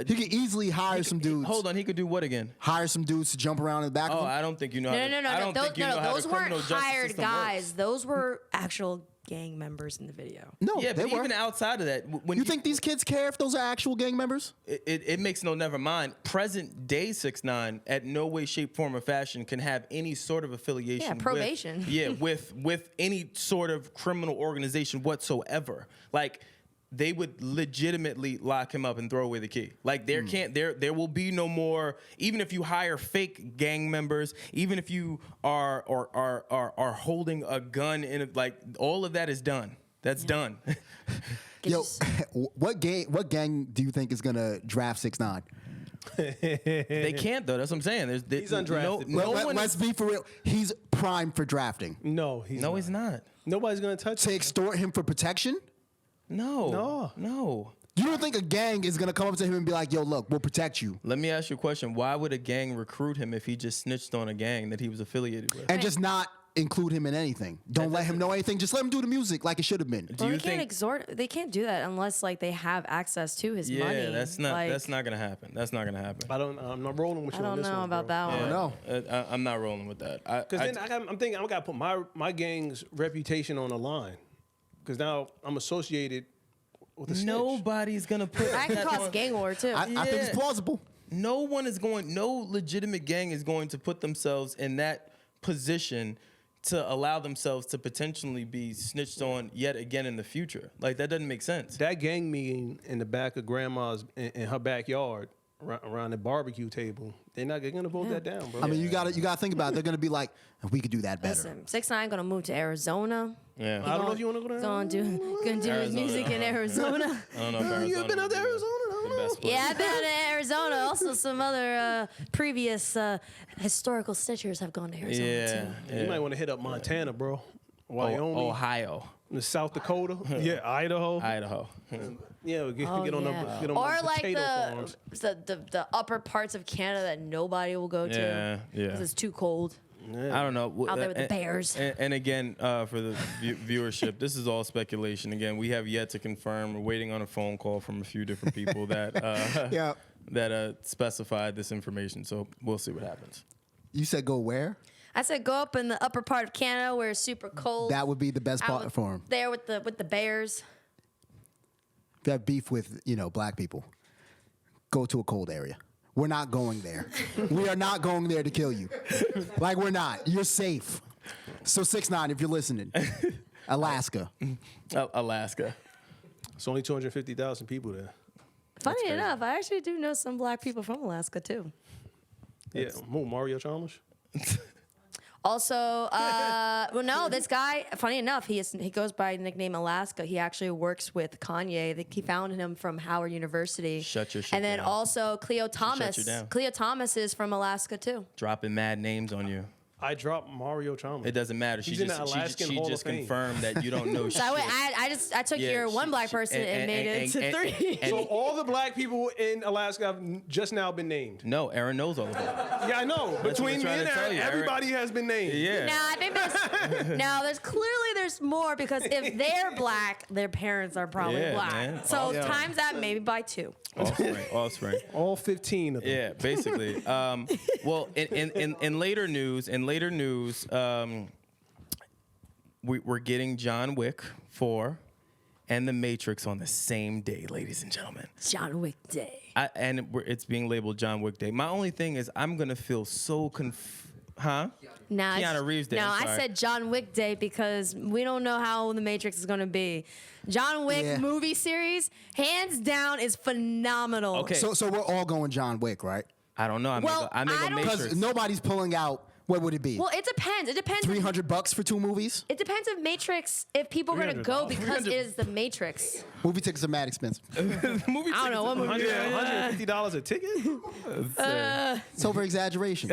He could easily hire some dudes. Hold on, he could do what again? Hire some dudes to jump around in the back of Oh, him. I don't think you know. how to, No. I don't think you know how Those the weren't criminal justice hired system guys. works. Those were actual gang members in the video. No, Yeah, they but were. even outside of that, when You think these kids care if those are actual gang members? it makes no never mind. Present day 6ix9ine at no way, shape, form, or fashion can have any sort of affiliation. Yeah, probation. with any sort of criminal organization whatsoever. Like they would legitimately lock him up and throw away the key. Like there will be no more. Even if you hire fake gang members, even if you are holding a gun in it, like all of that is done. That's done. Yo, what gang do you think is gonna draft 6ix9ine? They can't though. That's what I'm saying. He's undrafted. No one Let's be for real. He's primed for drafting. No, he's not. he's not. Nobody's gonna touch To him. extort him for protection? No. You don't think a gang is gonna come up to him and be like, "Yo, look, we'll protect you," Let me ask you a question. Why would a gang recruit him if he just snitched on a gang that he was affiliated with? and just not include him in anything? Don't let him know anything. Just let him do the music like it should have been. Do Well, you they can't think? exhort. They can't do that unless like they have access to his money. Yeah, that's not Like, gonna happen. That's not gonna happen. I'm not rolling with you I on don't this know one, about bro. that one. know. I'm not rolling with that. Because then I'm thinking I gotta put my gang's reputation on the line. Because now I'm associated with a snitch. Nobody's gonna put That could that cause on- gang war too. I think it's Yeah. plausible. No legitimate gang is going to put themselves in that position to allow themselves to potentially be snitched on yet again in the future. Like that doesn't make sense. That gang meeting in the back of grandma's in her backyard around the barbecue table, they're gonna vote that down, bro. I mean, you gotta think about it. They're gonna be like, "We could do that better." Listen, 6ix9ine gonna move to Arizona. Yeah. I don't know if you want to go there. Gonna do his Arizona. music in Arizona. I don't know if Arizona You been out would to be Arizona? I don't the know. best place. Yeah, I've been to Arizona. Also, some other previous historical stitchers have gone to Arizona too. You might want to hit up Montana, bro. Wyoming, Ohio, South Dakota, yeah, Idaho. Idaho. Yeah, get on Yeah. get on Or the like potato farms. the upper parts of Canada that nobody will go to Yeah, yeah. because it's too cold. I don't know. Out there with the bears. And again, for the viewership, this is all speculation. Again, we have yet to confirm. We're waiting on a phone call from a few different people that Yeah. that specified this information. So we'll see what happens. You said go where? I said go up in the upper part of Canada where it's super cold. That would be the best Out part for him. there with the bears. If you have beef with black people, go to a cold area. We're not going there. We are not going there to kill you. Like we're not. You're safe. So 6ix9ine, if you're listening, Alaska. Alaska. It's only 250,000 people there. Funny enough, I actually do know some black people from Alaska too. Yeah, Mario Chalmers. Also, well, no, this guy. Funny enough, he goes by the nickname Alaska. He actually works with Kanye. He founded him from Howard University. Shut your shit And then down. also Cleo Thomas. you down. Cleo Thomas is from Alaska too. Dropping mad names on you. I dropped Mario Chalmers. It doesn't matter. She He's in just the she Alaskan she Hall just of Fame. confirmed that you don't know shit. So I took Yeah, your one black she- person and made it to three. So all the black people in Alaska have just now been named. No, Aaron knows all of that. Yeah, I know. That's what Between I'm me trying and to tell Aaron, you, Aaron. everybody has been named. Yeah. Now I think there's more because if they're black, their parents are probably Yeah, black. man. So Yeah. times that maybe by 2. Offspring. All 15 of them. Yeah, basically. Well, in later news, we're getting John Wick 4 and The Matrix on the same day, ladies and gentlemen. John Wick Day. It's being labeled John Wick Day. My only thing is I'm gonna feel so Now Keanu Reeves Day, No, I'm I sorry. said John Wick Day because we don't know how the Matrix is going to be. John Wick Yeah. movie series, hands down, is phenomenal. Okay. So we're all going John Wick, right? I don't know. I Well, make I a don't- Matrix. Because nobody's pulling out. What would it be? Well, it depends. It depends. $300 for 2 movies? It depends if people are going to go because it is the Matrix. Movie tickets are mad expensive. movie I don't know what movie. $150 a ticket? It's over exaggeration.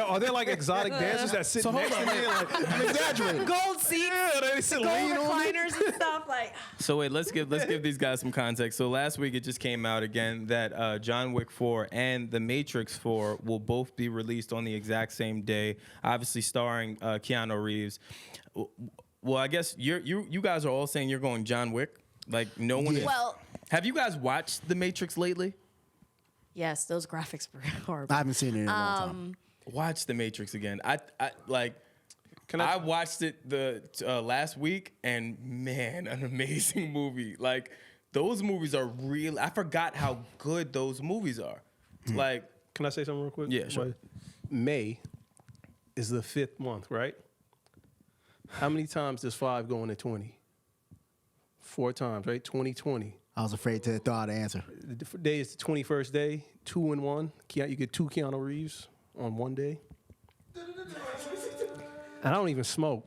Are there like exotic dancers that sit next to me? Like, I'm exaggerating. Gold seats, yeah, they sit gold lean on me. recliners and stuff like. So wait, let's give these guys some context. So last week it just came out again that John Wick 4 and The Matrix 4 will both be released on the exact same day, obviously starring Keanu Reeves. Well, I guess you guys are all saying you're going John Wick. Like no one. Yeah. Is. Well, Have you guys watched The Matrix lately? yes, those graphics were horrible. I haven't seen it in a long time. Watch The Matrix again. I like. Can I watched it the last week, and man, an amazing movie. Like those movies are real. I forgot how good those movies are. Like, Can I say something real quick? Yeah, sure. Like, May is the 5th month, right? How many times does 5 go into 20? 4 times, right? 2020. I was afraid to throw out an answer. The day is the 21st day, 2 and 1. You get 2 Keanu Reeves on one day. And I don't even smoke.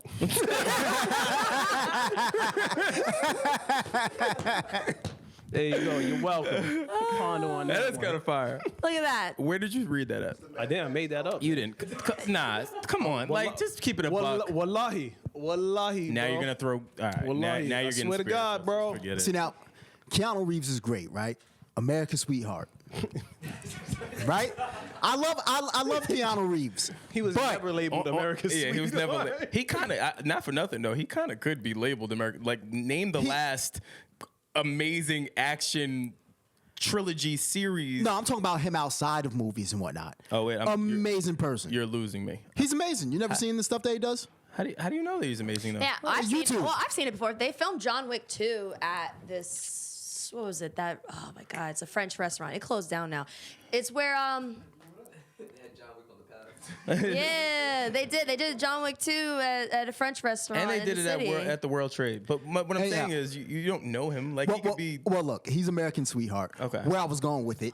There you go. You're welcome. Ponder on that. that is kind of fire. Look at that. Where did you read that at? I didn't made that up. You didn't. Nah, come on. Like, just keep it a buck. Wallahi. Now bro. you're gonna throw. All right. Wallahi, now I you're getting. swear to God, bro. Forget it. See now, Keanu Reeves is great, right? America's sweetheart. Right? I love Keanu Reeves. He was But- never labeled America's Yeah, he was never. sweetheart. He kind of not for nothing though. He kind of could be labeled American. Like, name the last amazing action trilogy series. No, I'm talking about him outside of movies and whatnot. Oh, wait, amazing person. You're losing me. He's amazing. You never seen the stuff that he does? How do you know that he's amazing though? Yeah, I've seen it. YouTube. Well, I've seen it before. They filmed John Wick 2 at this. What was it? Oh my God, it's a French restaurant. It closed down now. It's where They had John Wick on the path. yeah, they did. They did John Wick 2 at a French restaurant. And they in did the it city. at the World Trade. But what I'm Hey, saying yeah. is, you don't know him. Like, he could be. Well, look, he's American sweetheart. Okay. Where I was going with it.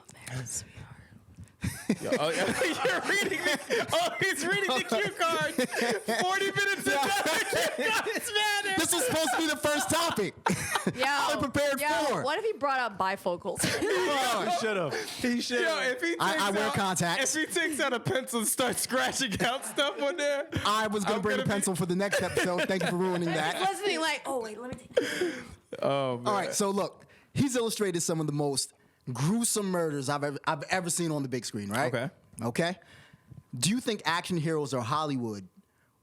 Oh, you're reading it. Oh, he's reading the cue card. 40 minutes into the cue cards, man. This was supposed to be the first topic. I prepared for. What if he brought up bifocals? He should have. He should Yo, have. if he takes I wear out, contacts. If he takes out a pencil and starts scratching out stuff on there, I was going I'm to bring a gonna be- pencil for the next episode. Thank you for ruining that. Listening like, oh wait, let me take. oh man. All right, so look, he's illustrated some of the most gruesome murders I've ever seen on the big screen, right? Okay. Do you think action heroes or Hollywood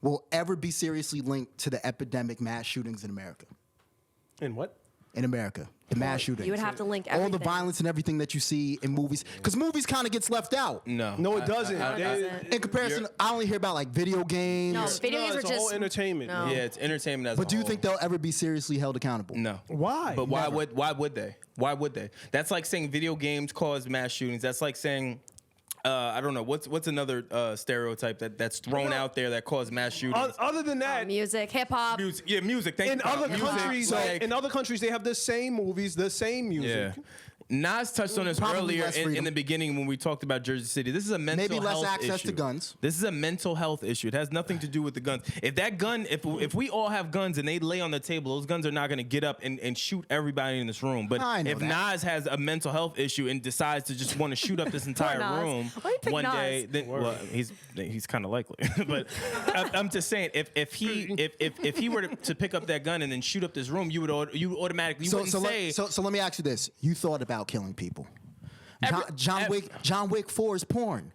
will ever be seriously linked to the epidemic mass shootings in America? And what? In America, the mass shootings. You would have to link all the everything. violence and everything that you see in movies, because movies kind of gets left out. No. No, it doesn't. No, it doesn't. In comparison, I only hear about like video games. No, video games are it's just all entertainment. No. Yeah, it's entertainment as But a do you whole. think they'll ever be seriously held accountable? No. Why? But why Never. would they? Why would they? That's like saying video games cause mass shootings. That's like saying I don't know what's another stereotype that's thrown out there that caused mass shootings. Other than that, music, hip hop. Music, yeah, music. Thank in you. other Music, countries, like- in other countries, they have the same movies, the same music. yeah. Nas touched on this Probably earlier less in freedom. the beginning when we talked about Jersey City. This is a mental Maybe less health access to issue. guns. This is a mental health issue. It has nothing to do with the guns. If that gun, if we all have guns and they lay on the table, those guns are not going to get up and shoot everybody in this room. But I know if that. Nas has a mental health issue and decides to just want to shoot up this entire Nas. room Why you pick one Nas? day, then well, he's kind of likely. But I'm just saying, if he were to pick up that gun and then shoot up this room, you would automatically wouldn't say. So let me ask you this: you thought about killing people? John Wick 4 is porn.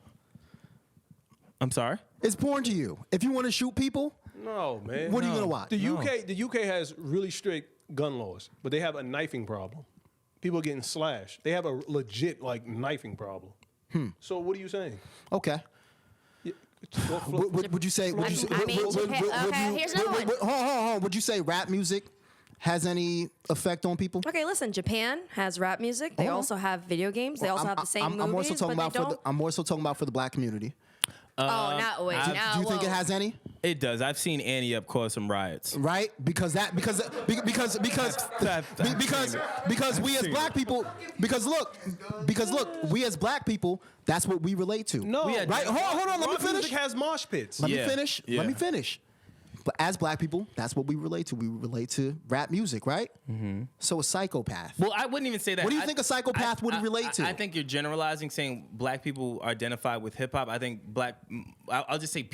I'm sorry. It's porn to you. If you want to shoot people, No, man. what are you gonna watch? The UK has really strict gun laws, but they have a knifing problem. People are getting slashed. They have a legit knifing problem. So what are you saying? Okay. Would you say? Would you say? I mean, Japan- okay, here's another one. Hold on. Would you say rap music has any effect on people? Okay, listen. Japan has rap music. They Hold on. also have video games. They also have the same I'm more so movies, talking but about they don't. I'm more so talking about for the black community. Oh, not wait. I- now, Do you think it whoa. has any? It does. I've seen Annie Up cause some riots. Right? Because we as black people we as black people, that's what we relate to. No, We had- Right? Hold on, let me rock finish. music has mosh pits. Let Yeah, me finish. yeah. Let me finish. But as black people, that's what we relate to. We relate to rap music, right? Mm-hmm. So a psychopath. Well, I wouldn't even say that. What do you think a psychopath would relate to? I think you're generalizing, saying black people identify with hip hop. I think I'll just say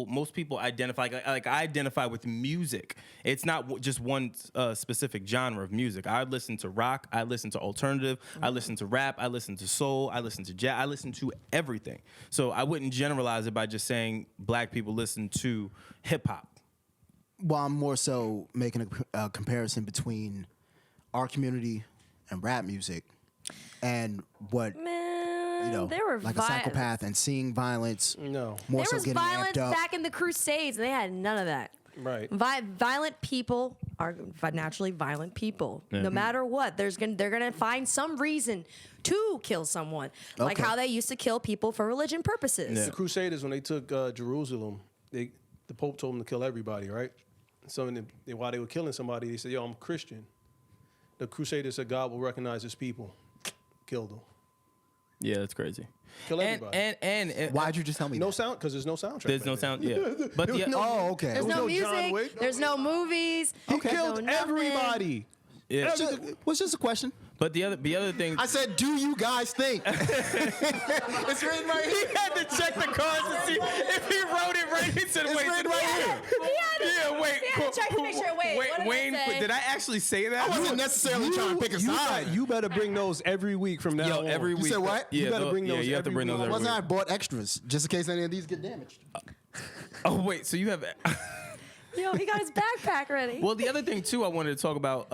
most people identify, like I identify with music. It's not just one specific genre of music. I listen to rock, I listen to alternative, I listen to rap, I listen to soul, I listen to jazz, I listen to everything. So I wouldn't generalize it by just saying black people listen to hip hop. Well, I'm more so making a comparison between our community and rap music and what, Man, you know, there were like a psychopath and seeing violence. No. More There so was getting violence amped up. back in the Crusades, and they had none of that. Right. Violent people are naturally violent people. No matter what, they're gonna find some reason to kill someone, like Okay. how they used to kill people for religion purposes. The Crusaders, when they took Jerusalem, the Pope told them to kill everybody, right? So while they were killing somebody, they said, "Yo, I'm a Christian." The Crusaders said, "God will recognize His people." Killed them. Yeah, that's crazy. Kill everybody. And Why'd you just tell me No that? sound, because there's no soundtrack. there's back no then. sound. Yeah, but the Oh, okay. There's no no John music. Wick. There's no movies. He there's killed no nothing. everybody. yeah. It was just a question. But the other thing. I said, do you guys think? It's written right here. He had to check the cards to see if he wrote it right. He said, It's "Wait, written right here. yeah, wait, He had to check to make sure. Wait, what did I Wayne, say? did I actually say that? I wasn't necessarily trying to pick a side. You better bring those every week from now Yo, on. every week. said what? Yeah, You better bring yeah, those you have to every bring those week. every Wasn't I week. bought extras just in case any of these get damaged? Oh wait, so you have. Yo, he got his backpack ready. Well, the other thing too, I wanted to talk about.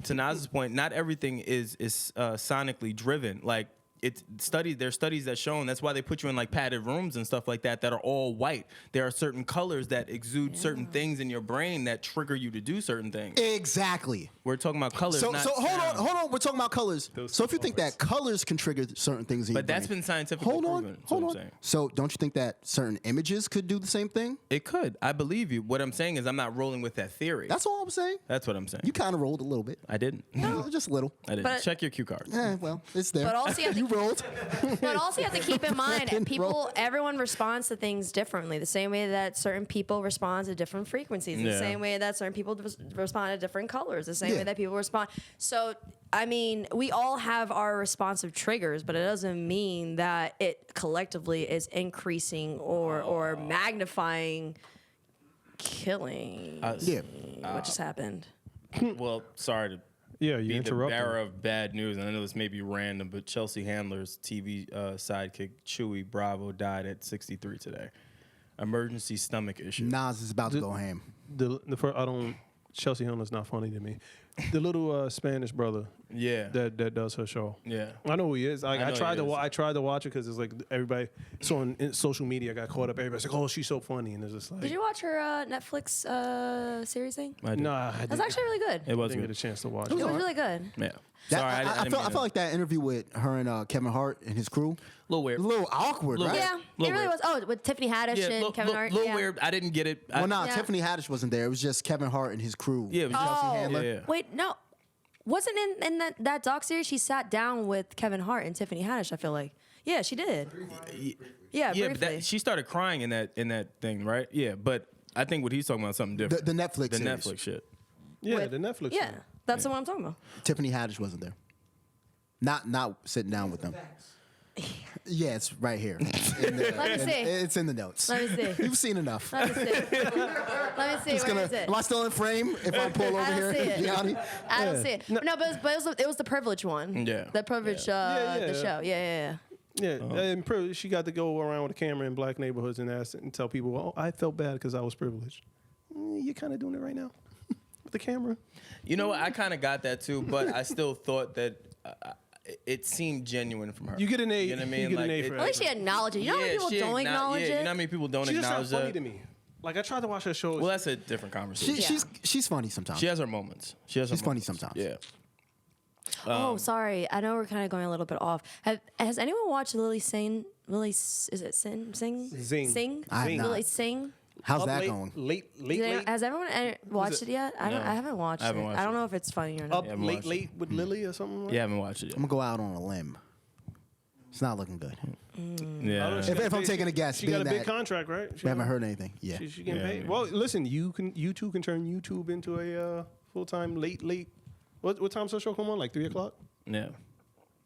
To Naz's point, not everything is sonically driven. Like there's studies that shown that's why they put you in like padded rooms and stuff like that are all white. There are certain colors that exude certain things in your brain that trigger you to do certain things. Exactly. We're talking about colors. So not hold sound. on. We're talking about colors. So if you think that colors can trigger certain things in your But that's brain, been scientifically hold on, proven. That's hold what on. I'm saying. So don't you think that certain images could do the same thing? It could. I believe you. What I'm saying is I'm not rolling with that theory. That's all I'm saying. That's what I'm saying. You kind of rolled a little bit. I didn't. Just a little. I didn't. But- Check your cue cards. Well, it's there. But also you have to- you rolled. But also you have to keep in mind, Roll. everyone responds to things differently. The same way that certain people respond to different frequencies. The Yeah. same way that certain people respond to different colors. The same Yeah. way that people respond. So, I mean, we all have our responsive triggers, but it doesn't mean that it collectively is increasing or magnifying killing. Yeah. What just happened? Well, sorry to Yeah, you be the interrupted. bearer of bad news. And I know this may be random, but Chelsea Handler's TV sidekick Chewy Bravo died at 63 today. Emergency stomach issue. Nas is about to go ham. The first, Chelsea Handler's not funny to me. The little Spanish brother Yeah. that does her show. Yeah. I know who he is. I know tried he to is. I tried to watch it because it's like everybody. So in social media, I got caught up. Everybody's like, "Oh, she's so funny," and it's just like, Did you watch her Netflix series thing? I did. Nah, I That's didn't, actually really good. It was didn't good. get a chance to watch It it. was really good. Yeah. That, Sorry, I I didn't felt mean like that interview with her and Kevin Hart and his crew. a little weird. A little awkward, Little right? Yeah, Little it really weird. was. Oh, with Tiffany Haddish and Kevin Hart. little yeah. weird. I didn't get it. Well, nah, Yeah. Tiffany Haddish wasn't there. It was just Kevin Hart and his crew. Yeah, it was Chelsea Oh, Handler. Yeah. wait, no. Wasn't in that doc series she sat down with Kevin Hart and Tiffany Haddish, I feel like. Yeah, she did. Yeah, Yeah, briefly. but she started crying in that thing, right? Yeah, but I think what he's talking about is something different. The Netflix the series. Netflix shit. Yeah, With- the Netflix. Yeah, one. that's the one I'm talking about. Tiffany Haddish wasn't there. Not sitting down with them. Yeah, it's right here. Let me see. It's in the notes. Let me see. You've seen enough. Let me see. Let me see. Where is it? Am I still in frame if I pull over I here? don't see it. Yanni? I don't see it. No, but it was the privilege one. Yeah. The privilege, Yeah, the yeah. show. Yeah. Yeah, and she got to go around with a camera in black neighborhoods and ask and tell people, "Oh, I felt bad because I was privileged." You're kind of doing it right now with the camera. You know what? I kind of got that too, but I still thought that it seemed genuine from her. You get an A. You know what I mean? You get an A Like, for At least she acknowledged it. You know how many people she don't acknowledge yeah, it? you know how many people don't She's just not acknowledge funny that? to me. Like I tried to watch her show. Well, that's a different conversation. She's funny sometimes. She has her moments. She's funny sometimes. Yeah. Oh, sorry. I know we're kind of going a little bit off. Has anyone watched Lily Sing? Is it Sing? Zing. I have not. Lily Sing? How's Up that late, going? late. Has everyone watched it yet? I haven't watched I haven't it. watched I don't it. know if it's funny or not. Up haven't late, watched it. late with Lily or something. Like Yeah, I haven't watched it I'm yet. gonna go out on a limb. It's not looking good. Yeah. If I'm taking a guess, she got a being big that contract, right? we haven't heard anything. Yeah. She getting Yeah, paid. yeah. Well, listen, you too can turn YouTube into a full time late. What time's the show come on? Like 3:00? Yeah.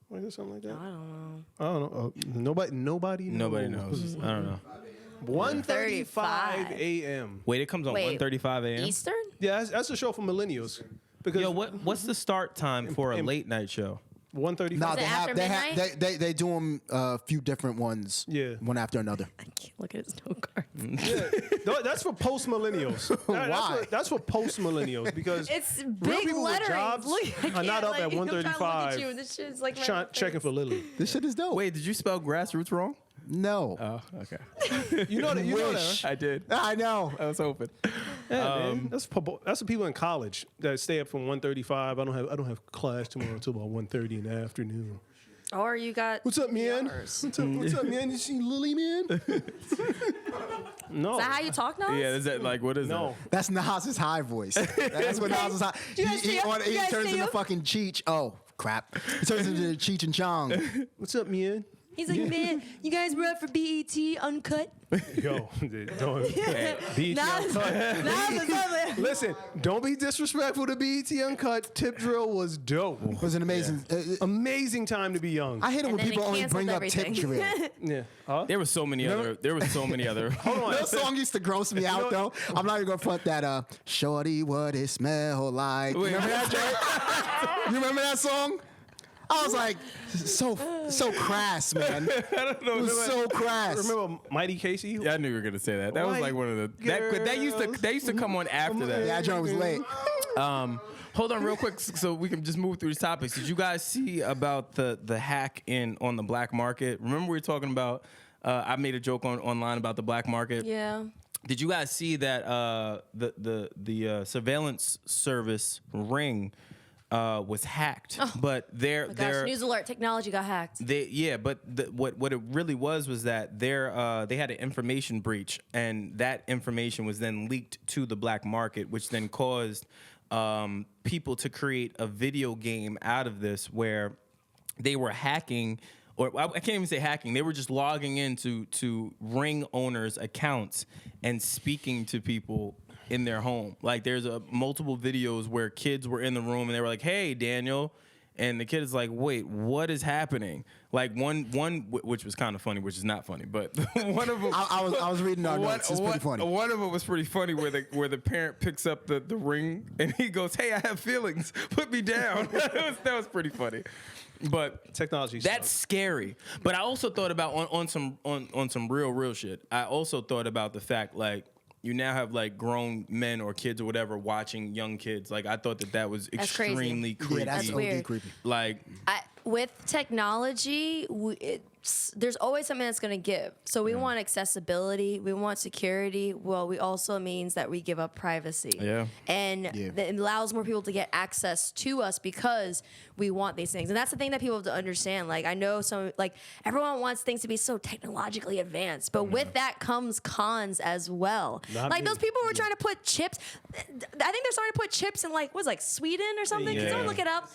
Like something like that. I don't know. I don't know. Nobody knows. Nobody knows. I don't know. 1:35 a.m. Wait, it comes on Wait, 1:35 a.m. Eastern? Yeah, that's a show for millennials. Because Yo, what's the start time for a late night show? 135. No, Is it after midnight? they do them a few different ones. Yeah. One after another. I can't look at his note cards. Yeah. No, that's for post millennials. Why? That's for post millennials because It's real big people with lettering. jobs Look, I are can't, not up like, at I'm trying to look 135 at you. This shit's like right in my checking face. for Lily. This shit is dope. Wait, did you spell grassroots wrong? No. Oh, okay. You know that. You know that. Wish. Right? I did. I know. I was hoping. Yeah, man. That's for people in college that stay up from 1:35. I don't have class tomorrow until about 1:30 in the afternoon. Or you got. What's up, man? yours. What's up, man? You see Lily, man? No. Is that how you talk now? Yeah, is that like what is No. That's Nas's high voice. That's what Nas is high. You guys see him? He You guys turns see into him? fucking Cheech. Oh, crap. He turns into Cheech and Chong. What's up, man? He's like, man, you guys were up for BET Uncut? Yo, don't BET Nas- Uncut. Nas is up there. Listen, don't be disrespectful to BET Uncut. Tip drill was dope. It was an amazing. Amazing time to be young. I hate it And when then people it only canceled bring everything. up tip drill. Yeah. Huh? There were so many other. There were so many other. Hold on. That song used to gross me out though. I'm not even gonna front that. Shorty, what it smell like? Wait, Remember that, Jay? You remember that song? I was like, so crass, man. I don't know. It was so crass. Remember Mighty Casey? Yeah, I knew you were gonna say that. That was like one of the that used to come on after that. Yeah, that joint was late. Hold on, real quick, so we can just move through these topics. Did you guys see about the hack on the black market? Remember we were talking about? I made a joke online about the black market. Yeah. Did you guys see that the surveillance service Ring was hacked? But Oh my gosh, news alert, technology got hacked. what it really was that they had an information breach, and that information was then leaked to the black market, which then caused people to create a video game out of this where they were hacking, or I can't even say hacking. They were just logging into Ring owners' accounts and speaking to people in their home. Like there's multiple videos where kids were in the room and they were like, "Hey, Daniel," and the kid is like, "Wait, what is happening?" Like one which was kind of funny, which is not funny, but one of them. I was reading our notes. It's pretty funny. One of them was pretty funny where the parent picks up the ring and he goes, "Hey, I have feelings. Put me down." that was pretty funny. But Technology that's sucks. scary. But I also thought about on some real shit. I also thought about the fact like you now have like grown men or kids or whatever watching young kids. Like I thought that was That's crazy. extremely creepy. Yeah, that's weird. OD creepy. Like With technology, there's always something that's going to give. So we want accessibility, we want security. Well, we also means that we give up privacy. Yeah. And it allows more people to get access to us because we want these things. And that's the thing that people have to understand. Like I know everyone wants things to be so technologically advanced, but with that comes cons as well. Not like me. those people who were trying to put chips, I think they're starting to put chips in like Sweden or something. Can someone look it up?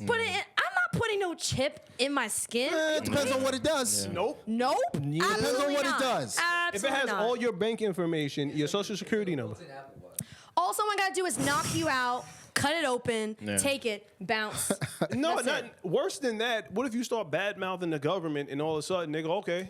Put it in. I'm not putting no chip in my skin. It depends on what it does. Nope. Nope. Depends on Absolutely what it not. does. If it Absolutely has not. all your bank information, your social security number. All someone got to do is knock you out, cut it open, take it, bounce. No, That's not it. worse than that. What if you start bad mouthing the government and all of a sudden they go, okay,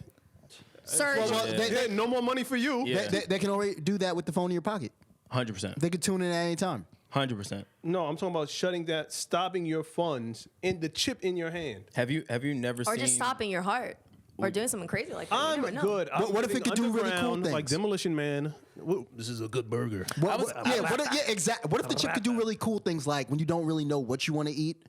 Surge. Well, yeah, no more money for you. Yeah. They can already do that with the phone in your pocket. 100%. They can tune in at any time. 100%. No, I'm talking about shutting that, stopping your funds in the chip in your hand. Have you never Or seen just stopping your heart. Or doing something crazy like that. You I'm never know. good. I'm what if it getting could do really cool underground, like things? Demolition Man. Whoa, this is a good burger. Exactly. What if the chip could do really cool things like when you don't really know what you want to eat,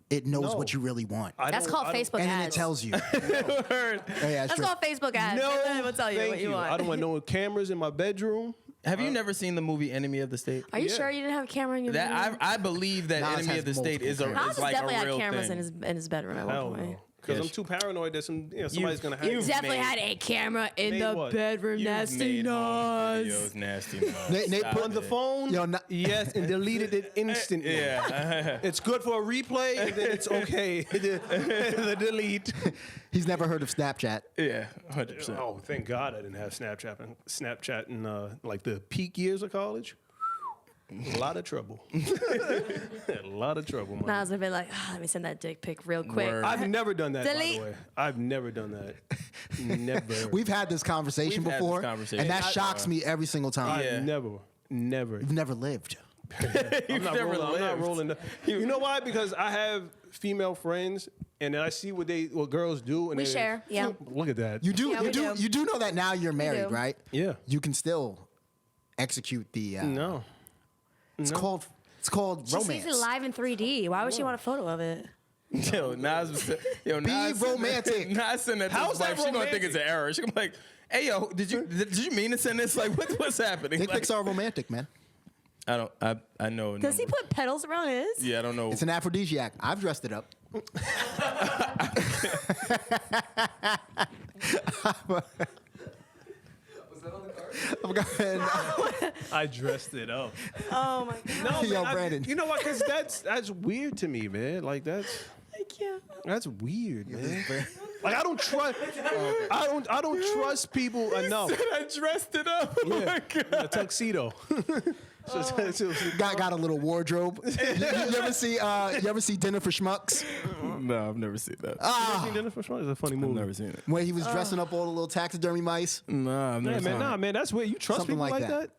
it knows No. what you really want, That's called Facebook and then ads. it tells you. Yeah, That's true. called Facebook ads. No, And then it will tell you thank what you want. I don't want no cameras in my bedroom. Have you never seen the movie Enemy of the State? Are you Yeah. sure you didn't have a camera in your bedroom? That I believe that Nas Enemy has of the State is multiple Nas is like definitely a had real cameras thing. in his bedroom at Hell one point. no. Because Yes. I'm too paranoid that somebody's going to hack you've me. Definitely made- had a camera in Made the what? bedroom. You've Nasty made home Nas. videos, nasty Nas. Nate Stop put On the it. phone, Yo, yes, and deleted it instantly. Yeah. It's good for a replay, and then it's okay. the delete. He's never heard of Snapchat. Yeah, 100%. Oh, thank God I didn't have Snapchat in like the peak years of college. A lot of trouble. A lot of trouble, man. Nas would have been like, let me send that dick pic real quick. Word. I've never done that, by Delete. the way. I've never done that. Never. We've had this conversation We've had before, this conversation. and that I- shocks me every single time. Yeah. Never. You've never lived. I'm not never rolling. I'm not lived. rolling. You know why? Because I have female friends, and then I see what girls do, and We share, yeah. Look at that. You do Yeah, we do. you do know that now you're married, do. right? Yeah. You can still execute the. No. It's No. called She romance. sees it live in 3D. Why would she want a photo of it? Yo, Nas, Be romantic. Nas sent that to How's his that wife. She gonna think romantic? it's an error. She gonna be like, "Hey, yo, did you mean to send this? Like, what's happening?" Dick Like, pics are romantic, man. I don't. I know. a Does he number- put petals around his? Yeah, I don't know. It's an aphrodisiac. I've dressed it up. Was that on the card? I dressed it up. Oh my god. No, Yo, man, Brandon. you know what? Because that's weird to me, man. Like I can't. that's weird, man. Like I don't trust. I don't trust people enough. I dressed it up. Oh my God. A tuxedo. Got a little wardrobe. You ever see Dinner for Schmucks? No, I've never seen that. Seen Dinner for Schmucks? It's a funny I've movie. never seen it. Where he was dressing up all the little taxidermy mice. No, I've never Yeah, seen man, it. nah, man, that's weird. You trust Something people like like that. that?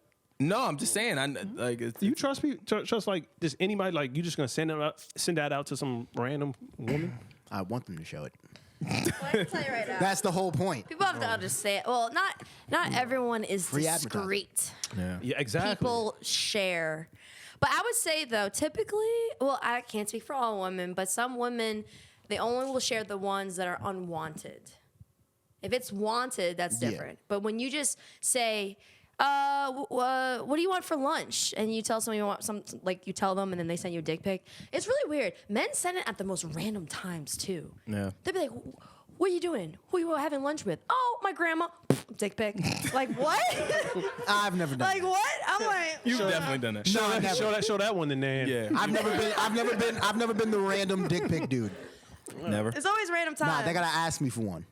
No, I'm just saying. I like. It's, You trust people? Trust like just anybody? Like you just gonna send that out to some random woman? I want them to show it. Well, I can tell you right now. That's the whole point. People have to understand. Well, not everyone is Free advertising. discreet. yeah. Yeah, exactly. People share. But I would say though, typically, well, I can't speak for all women, but some women, they only will share the ones that are unwanted. If it's wanted, that's Yeah. different. But when you just say, what do you want for lunch? And you tell someone you want you tell them, and then they send you a dick pic. It's really weird. Men send it at the most random times too. Yeah. They'll be like, what are you doing? Who are you having lunch with? Oh, my grandma. Dick pic. Like what? I've never done. Like what? I'm like, You've definitely done that. No, I never. Show that one the name. Yeah. I've never been the random dick pic dude. Never. it's always random time. Nah, they gotta ask me for one,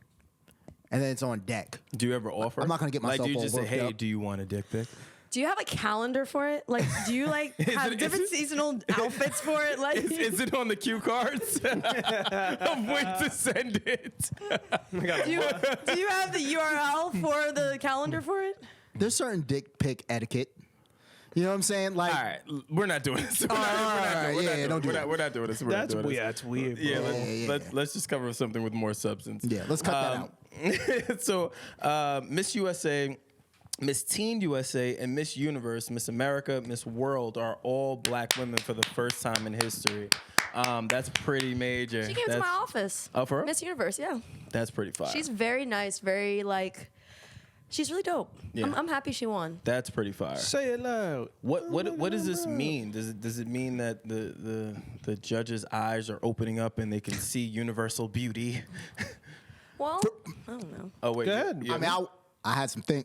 and then it's on deck. Do you ever offer? I'm not gonna get myself Like, do you all just say, worked "Hey, up. do you want a dick pic?" Do you have a calendar for it? Like, do you have it- different is it- seasonal outfits for it? Like, Is it on the cue cards? I'm waiting to send it. do you have the URL for the calendar for it? There's certain dick pic etiquette. You know what I'm saying? Like, All right, we're not doing this. We're not yeah, doing don't do that. We're not doing this. We're not That's doing weird. this. That's weird. Yeah, bro. let's just cover something with more substance. yeah, let's cut that out. So, Miss USA, Miss Teen USA, and Miss Universe, Miss America, Miss World are all black women for the first time in history. That's pretty major. She came to my office. Oh, for real? Miss Universe, yeah. That's pretty fire. She's very nice, very she's really dope. Yeah. I'm happy she won. That's pretty fire. Say it loud. What does this mean? Does it mean that the judges' eyes are opening up and they can see universal beauty? Well, I don't know. Oh wait, Go ahead. You, I mean, I had some things.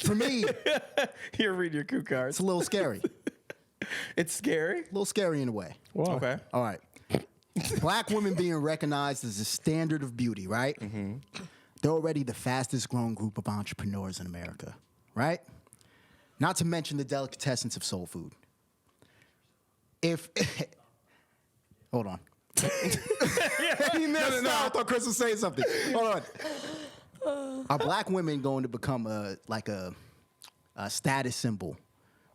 For me, Here, read your cue cards. it's a little scary. It's scary. A little scary in a way. Okay. All right. Black women being recognized as a standard of beauty, right? Mm-hmm. They're already the fastest growing group of entrepreneurs in America, right? Not to mention the delicatessens of soul food. Hold on. I thought Chris was saying something. Hold on. Are black women going to become a status symbol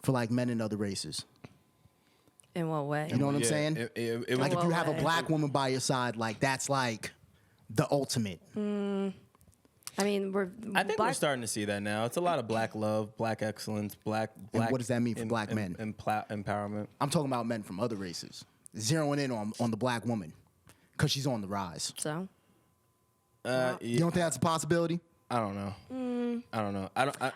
for like men in other races? In what way? You know what I'm Yeah, saying? it Like was, if you have a way? black woman by your side, like that's like the ultimate. I mean, I think we're black, starting to see that now. It's a lot of black love, black excellence, black. what does that mean for black men? Empowerment. I'm talking about men from other races, zeroing in on the black woman because she's on the rise. So You don't think that's a possibility? I don't know. I don't know. I don't Yeah.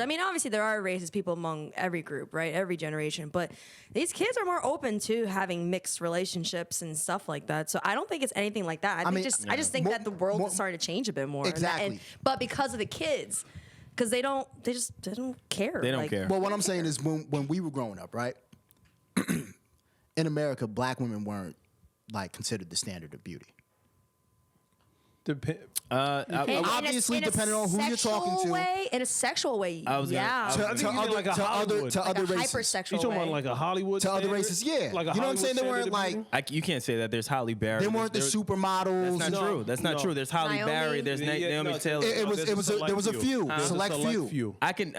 I mean, obviously there are racist people among every group, right? Every generation, but these kids are more open to having mixed relationships and stuff like that. So I don't think it's anything like that. I just think that the world is starting to change a bit more. Exactly. But because of the kids, because they don't care. They don't care. Well, what I'm saying is when we were growing up, right? In America, black women weren't like considered the standard of beauty. Obviously, depending on who you're talking to. In a sexual way, I was gonna- yeah. I was To other races. Hypersexual You talking way. about like a Hollywood? To other standard? races, yeah. Like a You know what I'm saying? They Hollywood weren't standard like, of You can't say that. There's Holly Berry. they weren't the There- supermodels. That's not No, true. That's not no. true. There's Holly Naomi. Berry. There's Naomi no, Taylor. There was a few, select few. few. I can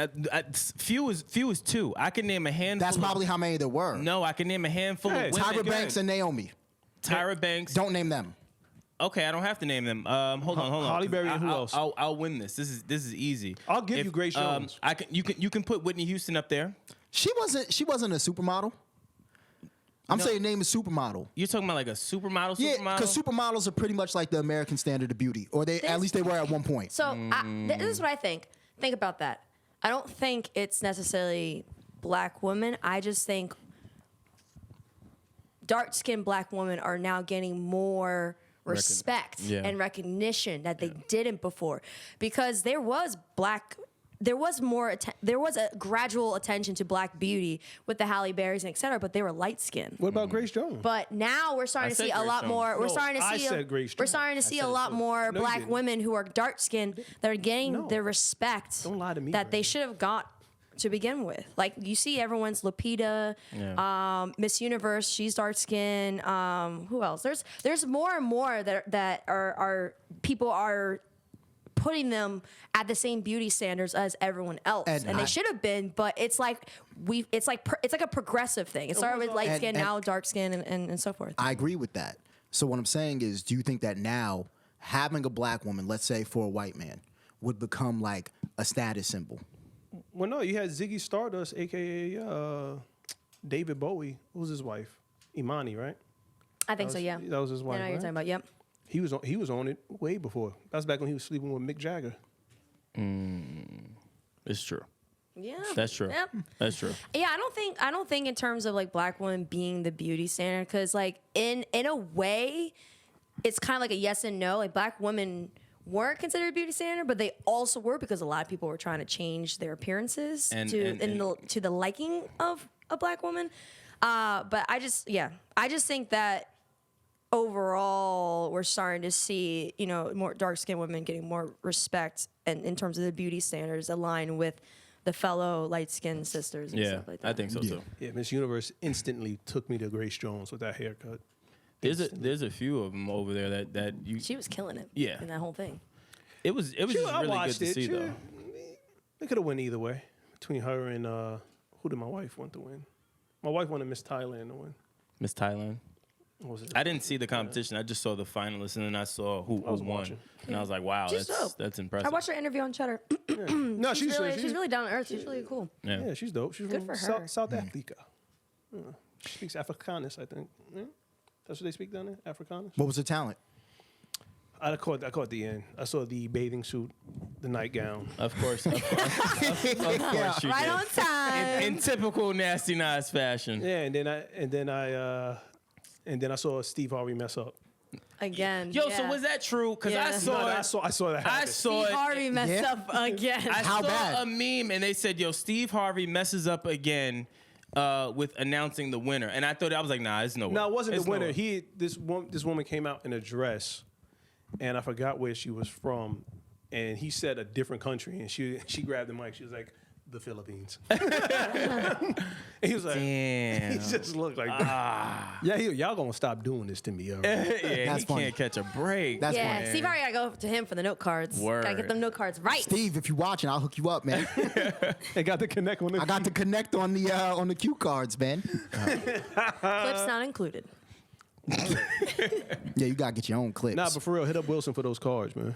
few is two. I can name a handful. That's probably how many there were. No, I can name a handful Hey, of women. Tyra Go Banks ahead. and Naomi. Tyra Banks. Don't name them. Okay, I don't have to name them. Hold on. Holly Berry and who else? I'll win this. This is easy. I'll give you Grace Jones. You can put Whitney Houston up there. She wasn't a supermodel. I'm saying name a supermodel. You're talking about like a supermodel. Yeah, because supermodels are pretty much like the American standard of beauty, or at least they were at one point. So this is what I think. Think about that. I don't think it's necessarily black women. I just think dark-skinned black women are now getting more respect and recognition that they didn't before, because there was a gradual attention to black beauty with the Halle Berrys and et cetera, but they were light skinned. What about Grace Jones? But now we're starting to said see a Grace lot Jones. more. We're No, starting to I see. said Grace We're Jones. starting to see a said it lot too. more No, you black didn't. women who are dark skinned that are getting No. the respect Don't lie to me, that they Brandon. should have got to begin with. Like you see, everyone's Lupita, Miss Universe. She's dark skinned. Who else? There's more and more that are people are putting them at the same beauty standards as everyone else, and they should have been. But it's like it's like a progressive thing. It started with light skin, now dark skin, and so forth. I agree with that. So what I'm saying is, do you think that now having a black woman, let's say for a white man, would become like a status symbol? Well, no, you had Ziggy Stardust, a.k.a. David Bowie. Who was his wife? Imani, right? I think so. Yeah. That was his wife, I know what you're right? talking about. Yep. He was on it way before. That's back when he was sleeping with Mick Jagger. It's true. Yeah. That's true. Yep. That's true. Yeah, I don't think in terms of like black women being the beauty standard, because like in a way, it's kind of like a yes and no. Like black women weren't considered a beauty standard, but they also were, because a lot of people were trying to change their appearances to the liking of a black woman. But I just think that overall we're starting to see, more dark-skinned women getting more respect, and in terms of the beauty standards aligned with the fellow light-skinned sisters and stuff like that. I think so too. Yeah, Miss Universe instantly took me to Grace Jones with that haircut. There's a few of them over there that you. She was killing it. Yeah. In that whole thing. It was just I really good watched to it. see though. They could have went either way between her and who did my wife want to win? My wife wanted Miss Thailand to win. Miss Thailand. What was it? I didn't see the competition. I just saw the finalists, and then I saw who was won, watching. and I was like, "Wow, She's dope. that's impressive." I watched her interview on Cheddar. No, she's really down to earth. She's really cool. Yeah, she's dope. She's from for her. South Africa. Yeah. She speaks Afrikaans, I think. Yeah? That's what they speak down there, Afrikaans. What was the talent? I caught the end. I saw the bathing suit, the nightgown. Of course, of course you Right did. on time. In typical Nasty Nas fashion. Yeah, and then I saw Steve Harvey mess up. Again. Yo, yeah. so was that true? Because I Yeah. saw No, it. I saw that. I happen. saw Steve it. Harvey messed Yeah. up again. I How saw bad? a meme, and they said, "Yo, Steve Harvey messes up again with announcing the winner." And I was like, "Nah, it's no way." No, it wasn't It's the winner. No way. This woman came out in a dress, and I forgot where she was from, and he said a different country, and she grabbed the mic. She was like, "The Philippines." And he was like, Damn. he just looked like, yeah, y'all gonna stop doing this to me, all right? Yeah, That's he funny. can't catch a break. That's yeah, funny. Steve Harvey gotta go to him for the note cards. Word. Gotta get them note cards right. Steve, if you're watching, I'll hook you up, man. They got the connect on the. I got to connect on the cue cards, man. Clips not included. Yeah, you gotta get your own clips. Nah, but for real, hit up Wilson for those cards, man.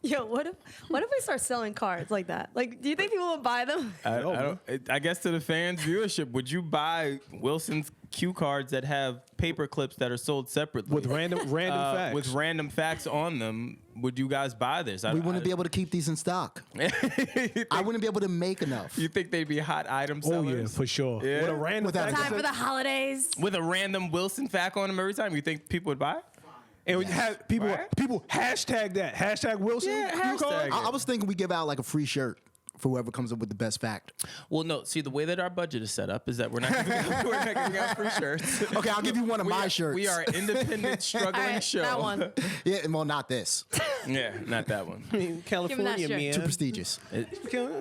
Yo, what if we start selling cards like that? Like, do you think people would buy them? I guess to the fans' viewership, would you buy Wilson's cue cards that have paper clips that are sold separately With random facts. with random facts on them? Would you guys buy this? we wouldn't be able to keep these in stock. I wouldn't be able to make enough. You think they'd be hot item Oh sellers? yeah, for sure. Yeah. With a random Without fact. a Time for the holidays. With a random Wilson fact on them every time? You think people would buy it? And we have people Right? hashtag that. Hashtag Wilson. Yeah, cue card. hashtag. I was thinking we give out like a free shirt for whoever comes up with the best fact. Well, no. See, the way that our budget is set up is that we're not giving out free shirts. Okay, I'll give you one of my shirts. We are an independent, struggling All right, show. that one. Yeah, well, not this. Yeah, not that one. I mean, California, shirt. man. Too prestigious. I'm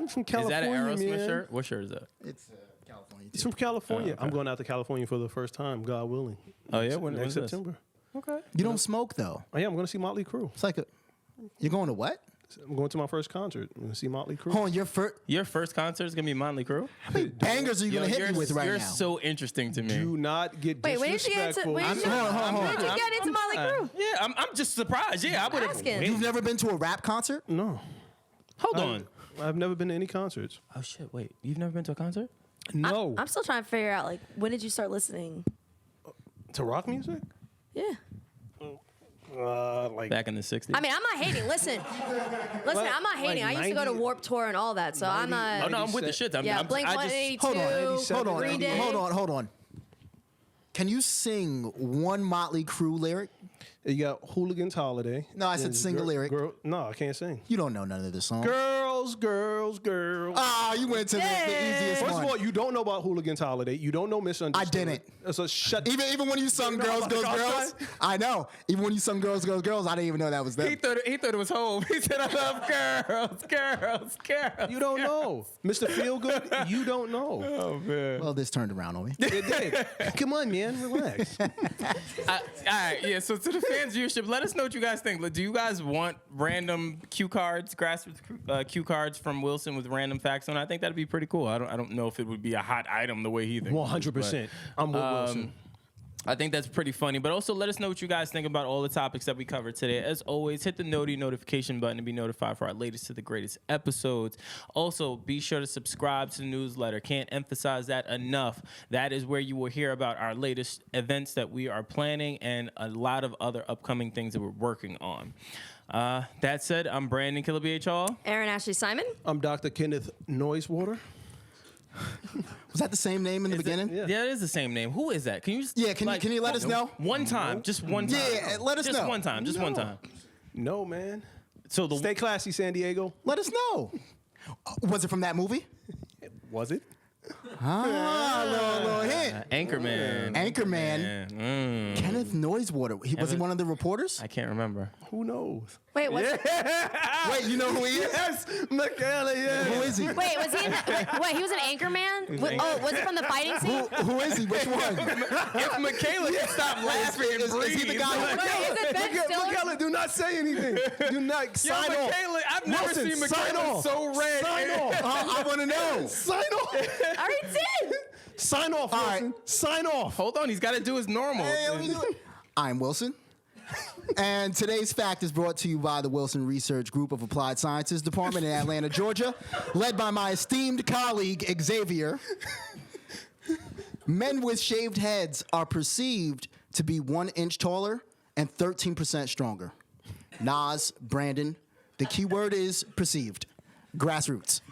from Is California, that an Aerosmith man. shirt? What shirt is that? It's California. It's from California. okay. I'm going out to California for the first time, God willing. Oh yeah, when Next is this? September. Okay. You don't smoke though. Oh yeah, I'm going to see Motley Crue. It's like you're going to what? I'm going to my first concert. I'm going to see Motley Crue. Hold on, Your first concert is gonna be Motley Crue. how many bangers are you Yo, gonna hit you're me with right you're now? so interesting to me. Do not get Wait, when did you get disrespectful. into? When did you, hold on. when did you get into Motley Crue? Yeah, I'm just surprised. Yeah, I would have. Asking. You've never been to a rap concert? No. Hold on. I've never been to any concerts. Oh shit! Wait, you've never been to a concert? No. I'm still trying to figure out, like, when did you start listening? To rock music? Yeah. Like Back in the '60s. I mean, I'm not hating. Listen, I'm not hating. like I used to go to 90 Warped Tour and all that, so I'm not. oh no, I'm with the shit. Yeah, Blink I just 182. Green Day. Hold on. Can you sing one Motley Crue lyric? you got Hooligan's Holiday. No, I said And sing a lyric. No, I can't sing. You don't know none of this song. Girls, girls, girls. Ah, you went to the easiest First one. of all, you don't know about Hooligan's Holiday. You don't know Misunderstood. I didn't. So shut. Even when you sung You know Girls, about Girls, the Girls, outside? I know. Even when you sung Girls, Girls, Girls, I didn't even know that was them. He thought it was home. He said, "I love girls." You don't know, Mr. Feelgood. You don't know. Oh man. Well, this turned around on me. It did. Come on, man, relax. All right, yeah. So to the fans viewership, let us know what you guys think. Do you guys want random cue cards, grassroots cue cards from Wilson with random facts on? I think that'd be pretty cool. I don't know if it would be a hot item the way he thinks. 100%. I'm with Wilson. I think that's pretty funny. But also let us know what you guys think about all the topics that we covered today. As always, hit the notification button to be notified for our latest to the greatest episodes. Also, be sure to subscribe to the newsletter. Can't emphasize that enough. That is where you will hear about our latest events that we are planning and a lot of other upcoming things that we're working on. That said, I'm Brandon Killabh Hall. Erin Ashley Simon. I'm Dr. Kenneth Noisewater. Was that the same name in the beginning? Yeah. Yeah, it is the same name. Who is that? Can you? Yeah, can you let us know? One time, just one time. Yeah, let us just know. one time, just one time. No, man. So the Stay classy, San Diego. Let us know. Was it from that movie? Was it? Ah, little hint. Anchorman. Anchorman. Kenneth Noisewater. Was he one of the reporters? I can't remember. Who knows? Wait, what's Wait, you know who he is? Yes, Michaela, yes. Who is he? Wait, was he in the, wait, he was an anchorman? Oh, was it from the fighting scene? Who is he? Which one? If Michaela can stop laughing and Is he the breathe. guy? Wait, is it Ben Stiller? Michaela, do not say anything. Do not Yo, sign off. Michaela, I've never Wilson, seen sign Michaela off. so red. Sign off. I want to know. Sign off. I already did. Sign off, All Wilson. right. Sign off. Hold on, he's got to do his normal. Hey, let me do it. I'm Wilson. And today's fact is brought to you by the Wilson Research Group of Applied Sciences Department in Atlanta, Georgia, led by my esteemed colleague, Xavier. Men with shaved heads are perceived to be 1 inch taller and 13% stronger. Nas, Brandon, the key word is perceived. Grassroots.